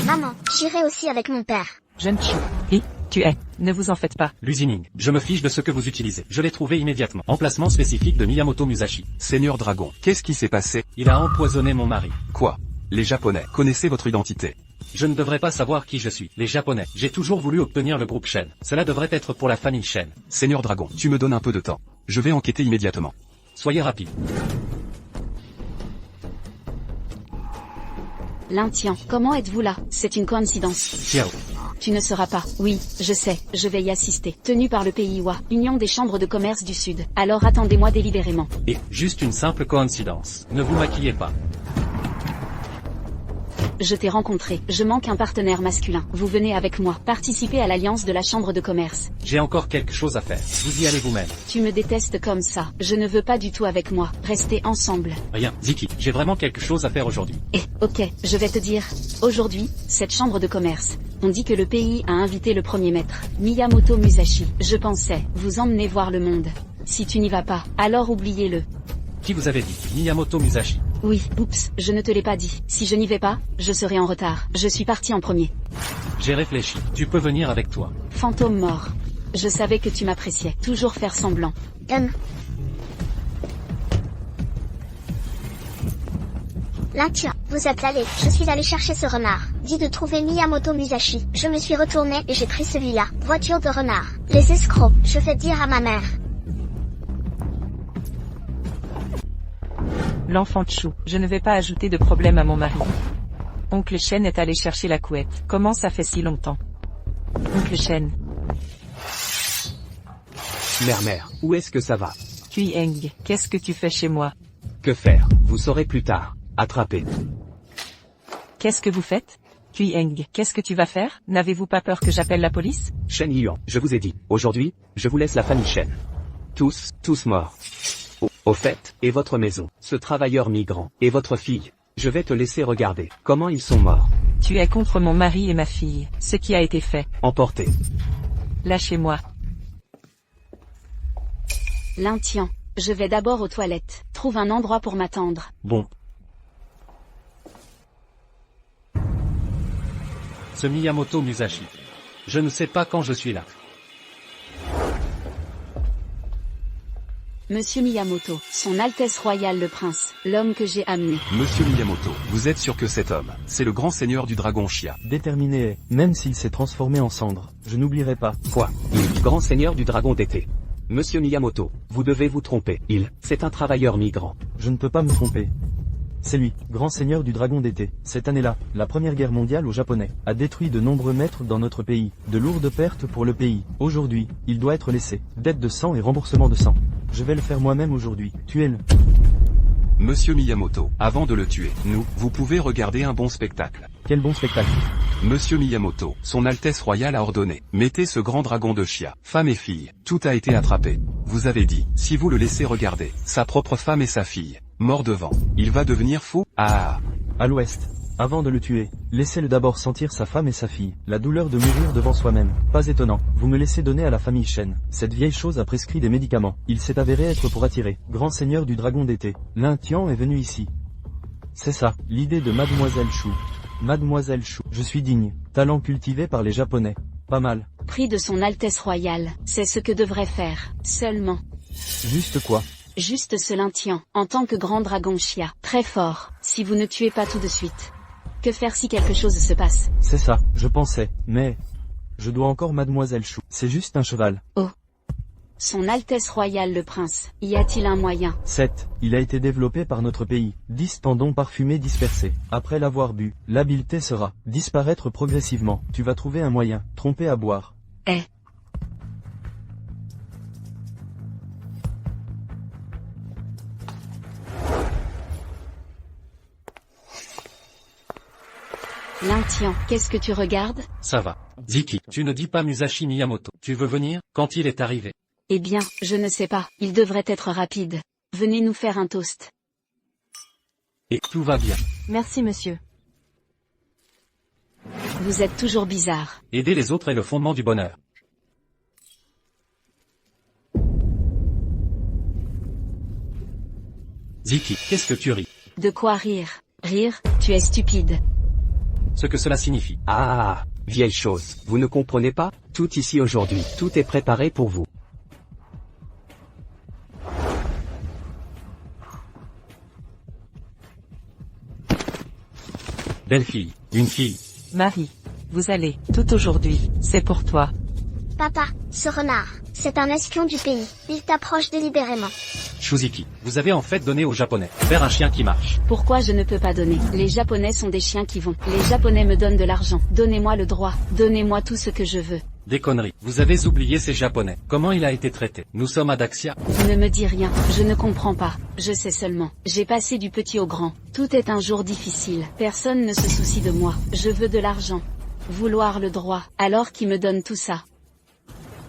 Maman, j'irai aussi avec mon père. Jeune Chu, tu es. Ne vous en faites pas. L'usining, je me fiche de ce que vous utilisez. Je l'ai trouvé immédiatement. Emplacement spécifique de Miyamoto Musashi. Seigneur Dragon, qu'est-ce qui s'est passé? Il a empoisonné mon mari. Quoi? Les Japonais, connaissez votre identité? Je ne devrais pas savoir qui je suis. Les Japonais. J'ai toujours voulu obtenir le groupe Shen. Cela devrait être pour la famille Shen. Seigneur Dragon, tu me donnes un peu de temps. Je vais enquêter immédiatement. Soyez rapide. Lintian, comment êtes-vous là? C'est une coïncidence. Xiao. Tu ne seras pas. Oui, je sais, je vais y assister. Tenu par le PIWA, Union des chambres de commerce du Sud. Alors attendez-moi délibérément. Et, juste une simple coïncidence. Ne vous maquillez pas. je t'ai rencontré. Je manque un partenaire masculin. Vous venez avec moi. Participez à l'alliance de la chambre de commerce. J'ai encore quelque chose à faire. Vous y allez vous-même. Tu me détestes comme ça. Je ne veux pas du tout avec moi. Restez ensemble. Rien, Ziki, j'ai vraiment quelque chose à faire aujourd'hui. Ok, je vais te dire. Aujourd'hui, cette chambre de commerce. On dit que le pays a invité le premier maître, Miyamoto Musashi. Je pensais vous emmener voir le monde. Si tu n'y vas pas, alors oubliez-le. Qui vous avait dit? Miyamoto Musashi. Oui, oups, je ne te l'ai pas dit. Si je n'y vais pas, je serai en retard. Je suis parti en premier. J'ai réfléchi. Tu peux venir avec toi. Fantôme mort. Je savais que tu m'appréciais. Toujours faire semblant. Là tiens, vous êtes allé. Je suis allé chercher ce renard. Dit de trouver Miyamoto Musashi. Je me suis retourné et j'ai pris celui-là. Voiture de renard. Les escrocs. Je vais dire à ma mère. L'enfant de chou. Je ne vais pas ajouter de problème à mon mari. Oncle Shen est allé chercher la couette. Comment ça fait si longtemps? Oncle Shen. Mère, où est-ce que ça va? Kui-Eng, qu'est-ce que tu fais chez moi? Que faire? Vous saurez plus tard. Attrapez. Qu'est-ce que vous faites? Kui-Eng, qu'est-ce que tu vas faire? N'avez-vous pas peur que j'appelle la police? Shen Yuan, je vous ai dit, aujourd'hui, je vous laisse la famille Shen. Tous morts. Au fait, et votre maison, ce travailleur migrant, et votre fille, je vais te laisser regarder comment ils sont morts. Tu es contre mon mari et ma fille, ce qui a été fait. Emportez. Lâchez-moi. L'intian, je vais d'abord aux toilettes. Trouve un endroit pour m'attendre. Bon. Ce Miyamoto Musashi. Je ne sais pas quand je suis là. Monsieur Miyamoto, son Altesse Royale le Prince, l'homme que j'ai amené. Monsieur Miyamoto, vous êtes sûr que cet homme, c'est le grand seigneur du dragon Chia? Déterminé, même s'il s'est transformé en cendre, je n'oublierai pas. Quoi? Grand seigneur du dragon d'été. Monsieur Miyamoto, vous devez vous tromper. C'est un travailleur migrant. Je ne peux pas me tromper. C'est lui, grand seigneur du dragon d'été. Cette année-là, la première guerre mondiale aux Japonais a détruit de nombreux maîtres dans notre pays. De lourdes pertes pour le pays. Aujourd'hui, il doit être laissé. Dette de sang et remboursement de sang. Je vais le faire moi-même aujourd'hui. Tuez-le. Monsieur Miyamoto, avant de le tuer, vous pouvez regarder un bon spectacle. Quel bon spectacle? Monsieur Miyamoto, son Altesse Royale a ordonné. Mettez ce grand dragon de Chia. Femme et fille, tout a été attrapé. Vous avez dit, si vous le laissez regarder, sa propre femme et sa fille, mort devant, il va devenir fou. À l'ouest. Avant de le tuer, laissez-le d'abord sentir sa femme et sa fille. La douleur de mourir devant soi-même. Pas étonnant. Vous me laissez donner à la famille Shen. Cette vieille chose a prescrit des médicaments. Il s'est avéré être pour attirer. Grand seigneur du dragon d'été. L'intian est venu ici. C'est ça, l'idée de Mademoiselle Chou. Mademoiselle Chou. Je suis digne. Talent cultivé par les Japonais. Pas mal. Prix de son Altesse Royale, c'est ce que devrait faire. Seulement. Juste quoi? Juste ce l'intian, en tant que grand dragon Chia. Très fort, si vous ne tuez pas tout de suite. Que faire si quelque chose se passe? C'est ça, je pensais, mais... Je dois encore Mademoiselle Chou. C'est juste un cheval. Oh. Son Altesse Royale le Prince, y a-t-il un moyen? 7. Il a été développé par notre pays. 10 tendons parfumés dispersés. Après l'avoir bu, l'habileté sera disparaître progressivement. Tu vas trouver un moyen. Tromper à boire. L'intian, qu'est-ce que tu regardes? Ça va. Ziki, tu ne dis pas Musashi Miyamoto. Tu veux venir, quand il est arrivé? Eh bien, je ne sais pas. Il devrait être rapide. Venez nous faire un toast. Et tout va bien. Merci monsieur. Vous êtes toujours bizarre. Aider les autres est le fondement du bonheur. Ziki, qu'est-ce que tu ris? De quoi rire? Rire, tu es stupide. Ce que cela signifie. Ah, vieille chose, vous ne comprenez pas? Tout ici aujourd'hui, tout est préparé pour vous. Belle fille, une fille. Marie, vous allez, tout aujourd'hui, c'est pour toi. Papa, ce renard, c'est un espion du pays. Il t'approche délibérément. Shuziki, vous avez en fait donné aux Japonais. Faire un chien qui marche. Pourquoi je ne peux pas donner? Les Japonais sont des chiens qui vont. Les Japonais me donnent de l'argent. Donnez-moi le droit. Donnez-moi tout ce que je veux. Des conneries. Vous avez oublié ces japonais. Comment il a été traité? Nous sommes à Daxia. Ne me dis rien, je ne comprends pas. Je sais seulement. J'ai passé du petit au grand. Tout est un jour difficile. Personne ne se soucie de moi. Je veux de l'argent. Vouloir le droit. Alors qui me donne tout ça?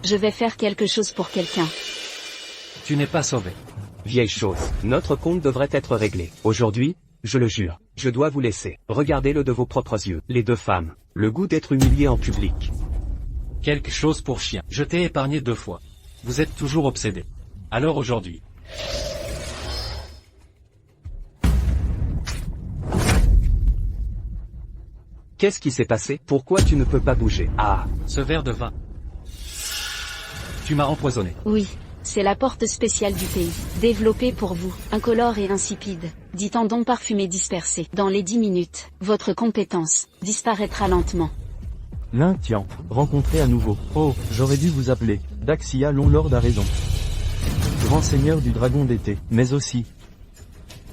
Je vais faire quelque chose pour quelqu'un. Tu n'es pas sauvé. Vieille chose, notre compte devrait être réglé. Aujourd'hui, je le jure, je dois vous laisser. Regardez-le de vos propres yeux. Les deux femmes. Le goût d'être humilié en public. Quelque chose pour chien. Je t'ai épargné 2 fois. Vous êtes toujours obsédé. Alors aujourd'hui. Qu'est-ce qui s'est passé? Pourquoi tu ne peux pas bouger? Ah. Ce verre de vin. Tu m'as empoisonné. Oui. C'est la porte spéciale du pays. Développée pour vous. Incolore et insipide. Dit tendon parfumé dispersé. Dans les 10 minutes, votre compétence disparaîtra lentement. L'un tiens, rencontré à nouveau. Oh, j'aurais dû vous appeler. Daxia Longlord a raison. Grand seigneur du dragon d'été, mais aussi.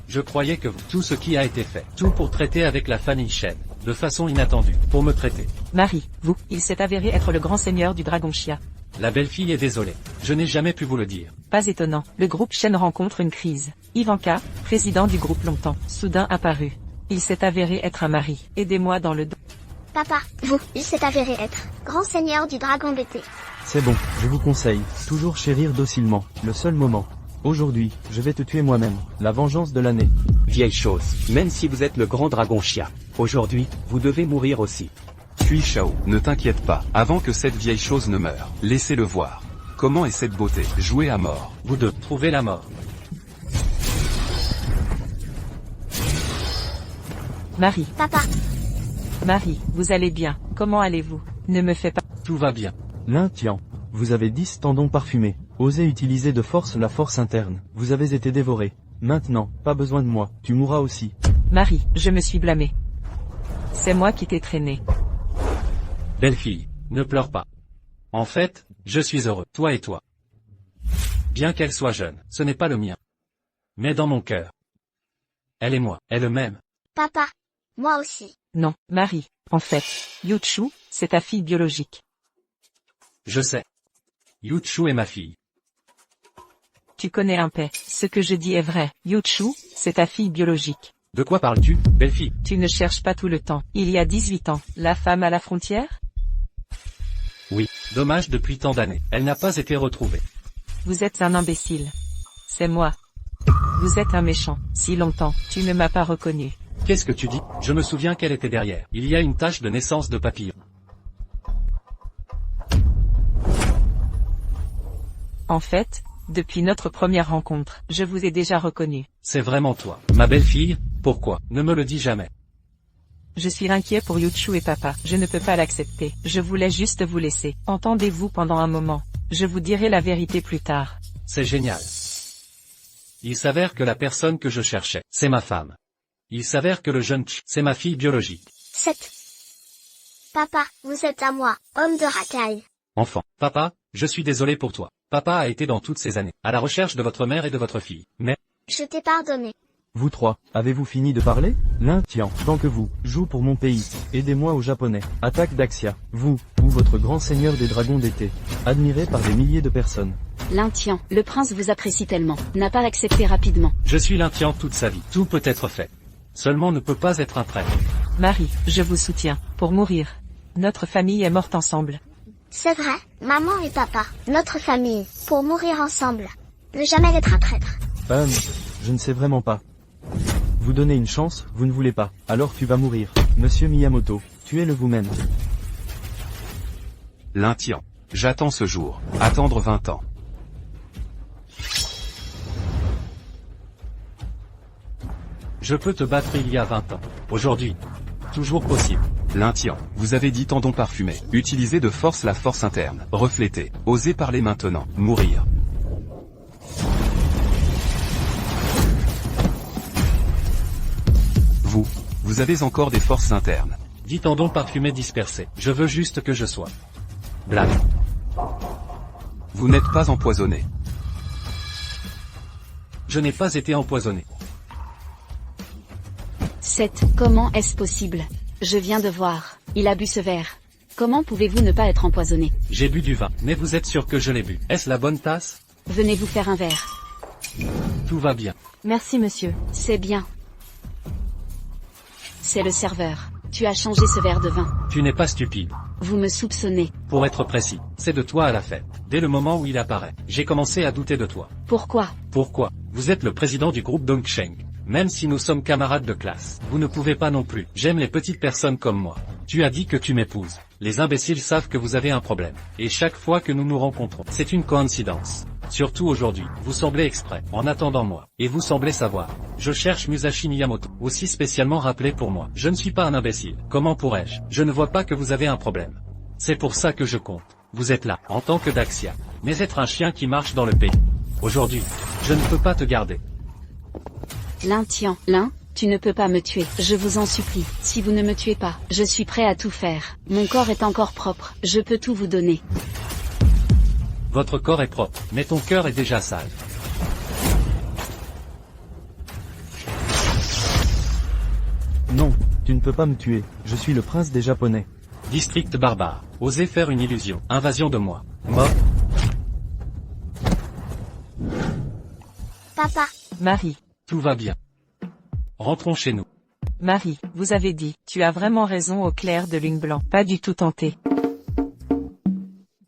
Je croyais que tout ce qui a été fait, tout pour traiter avec la famille Shen, de façon inattendue, pour me traiter. Marie, vous, il s'est avéré être le grand seigneur du dragon Chia. La belle-fille est désolée. Je n'ai jamais pu vous le dire. Pas étonnant, le groupe Shen rencontre une crise. Ivanka, président du groupe longtemps, soudain apparu. Il s'est avéré être un mari. Aidez-moi dans le dos. Papa, vous, il s'est avéré être grand seigneur du dragon d'été. C'est bon, je vous conseille, toujours chérir docilement, le seul moment. Aujourd'hui, je vais te tuer moi-même, la vengeance de l'année. Vieille chose, même si vous êtes le grand dragon Chia, aujourd'hui, vous devez mourir aussi. Puis Shao, ne t'inquiète pas, avant que cette vieille chose ne meure, laissez-le voir. Comment est cette beauté? Jouez à mort. Vous deux, trouvez la mort. Marie. Papa. Marie, vous allez bien, comment allez-vous? Ne me fais pas... Tout va bien. L'un tiens, vous avez 10 tendons parfumés. Osez utiliser de force la force interne. Vous avez été dévoré. Maintenant, pas besoin de moi, tu mourras aussi. Marie, je me suis blâmée. C'est moi qui t'ai traîné. Belle-fille, ne pleure pas. En fait, je suis heureux, toi et toi. Bien qu'elle soit jeune, ce n'est pas le mien. Mais dans mon cœur. Elle et moi, elle m'aime. Papa. Moi aussi. Non, Marie, en fait, Yuchu, c'est ta fille biologique. Je sais. Yuchu est ma fille. Tu connais un peu, ce que je dis est vrai. Yuchu, c'est ta fille biologique. De quoi parles-tu, belle-fille? Tu ne cherches pas tout le temps. Il y a 18 ans, la femme à la frontière? Oui, dommage depuis tant d'années. Elle n'a pas été retrouvée. Vous êtes un imbécile. C'est moi. Vous êtes un méchant. Si longtemps, tu ne m'as pas reconnu. Qu'est-ce que tu dis? Je me souviens qu'elle était derrière. Il y a une tache de naissance de papillon. En fait, depuis notre première rencontre, je vous ai déjà reconnu. C'est vraiment toi. Ma belle-fille, pourquoi? Ne me le dis jamais. Je suis inquiet pour Yuchu et papa. Je ne peux pas l'accepter. Je voulais juste vous laisser. Entendez-vous pendant un moment. Je vous dirai la vérité plus tard. C'est génial. Il s'avère que la personne que je cherchais, c'est ma femme. Il s'avère que le jeune c'est ma fille biologique. 7. Papa, vous êtes à moi, homme de racaille. Enfant. Papa, je suis désolé pour toi. Papa a été dans toutes ces années, à la recherche de votre mère et de votre fille. Mais... Je t'ai pardonné. Vous trois, avez-vous fini de parler? L'un tiens, tant que vous, joue pour mon pays. Aidez-moi aux Japonais. Attaque Daxia. Vous, ou votre grand seigneur des dragons d'été. Admiré par des milliers de personnes. L'Intien, le prince vous apprécie tellement. N'a pas accepté rapidement. Je suis l'Intien toute sa vie. Tout peut être fait. Seulement ne peut pas être un traître. Marie, je vous soutiens. Pour mourir. Notre famille est morte ensemble. C'est vrai, maman et papa, notre famille, pour mourir ensemble. Ne jamais être un traître. Je ne sais vraiment pas. Vous donnez une chance, vous ne voulez pas. Alors tu vas mourir. Monsieur Miyamoto, tuez-le vous-même. L'Intien. J'attends ce jour. Attendre 20 ans. Je peux te battre il y a 20 ans. Aujourd'hui. Toujours possible. L'Intien. Vous avez dit tendons parfumés. Utilisez de force la force interne. Reflétez. Osez parler maintenant. Mourir. Vous avez encore des forces internes. Dis tendons parfumés dispersés. Je veux juste que je sois. Blague. Vous n'êtes pas empoisonné. Je n'ai pas été empoisonné. 7. Comment est-ce possible? Je viens de voir. Il a bu ce verre. Comment pouvez-vous ne pas être empoisonné? J'ai bu du vin, mais vous êtes sûr que je l'ai bu? Est-ce la bonne tasse? Venez vous faire un verre. Tout va bien. Merci monsieur. C'est bien. C'est le serveur. Tu as changé ce verre de vin. Tu n'es pas stupide. Vous me soupçonnez. Pour être précis, c'est de toi à la fête. Dès le moment où il apparaît, j'ai commencé à douter de toi. Pourquoi? Pourquoi? Vous êtes le président du groupe Dongsheng. Même si nous sommes camarades de classe, vous ne pouvez pas non plus. J'aime les petites personnes comme moi. Tu as dit que tu m'épouses. Les imbéciles savent que vous avez un problème. Et chaque fois que nous nous rencontrons, c'est une coïncidence. Surtout aujourd'hui, vous semblez exprès, en attendant moi. Et vous semblez savoir. Je cherche Musashi Miyamoto, aussi spécialement rappelé pour moi. Je ne suis pas un imbécile. Comment pourrais-je? Je ne vois pas que vous avez un problème. C'est pour ça que je compte. Vous êtes là, en tant que Daxia. Mais être un chien qui marche dans le pays. Aujourd'hui, je ne peux pas te garder. L'un, tu ne peux pas me tuer. Je vous en supplie. Si vous ne me tuez pas, je suis prêt à tout faire. Mon corps est encore propre. Je peux tout vous donner. Votre corps est propre, mais ton cœur est déjà sale. Non, tu ne peux pas me tuer. Je suis le prince des Japonais. District barbare. Osez faire une illusion. Invasion de moi. Mort. Papa. Marie. Tout va bien. Rentrons chez nous. Marie, vous avez dit, tu as vraiment raison au clair de lune blanc. Pas du tout tenté.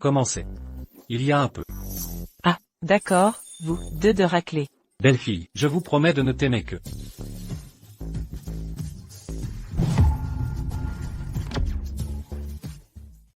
Commencez. Il y a un peu. Ah, d'accord, vous, deux de raclée. Belle fille, je vous promets de ne t'aimer que.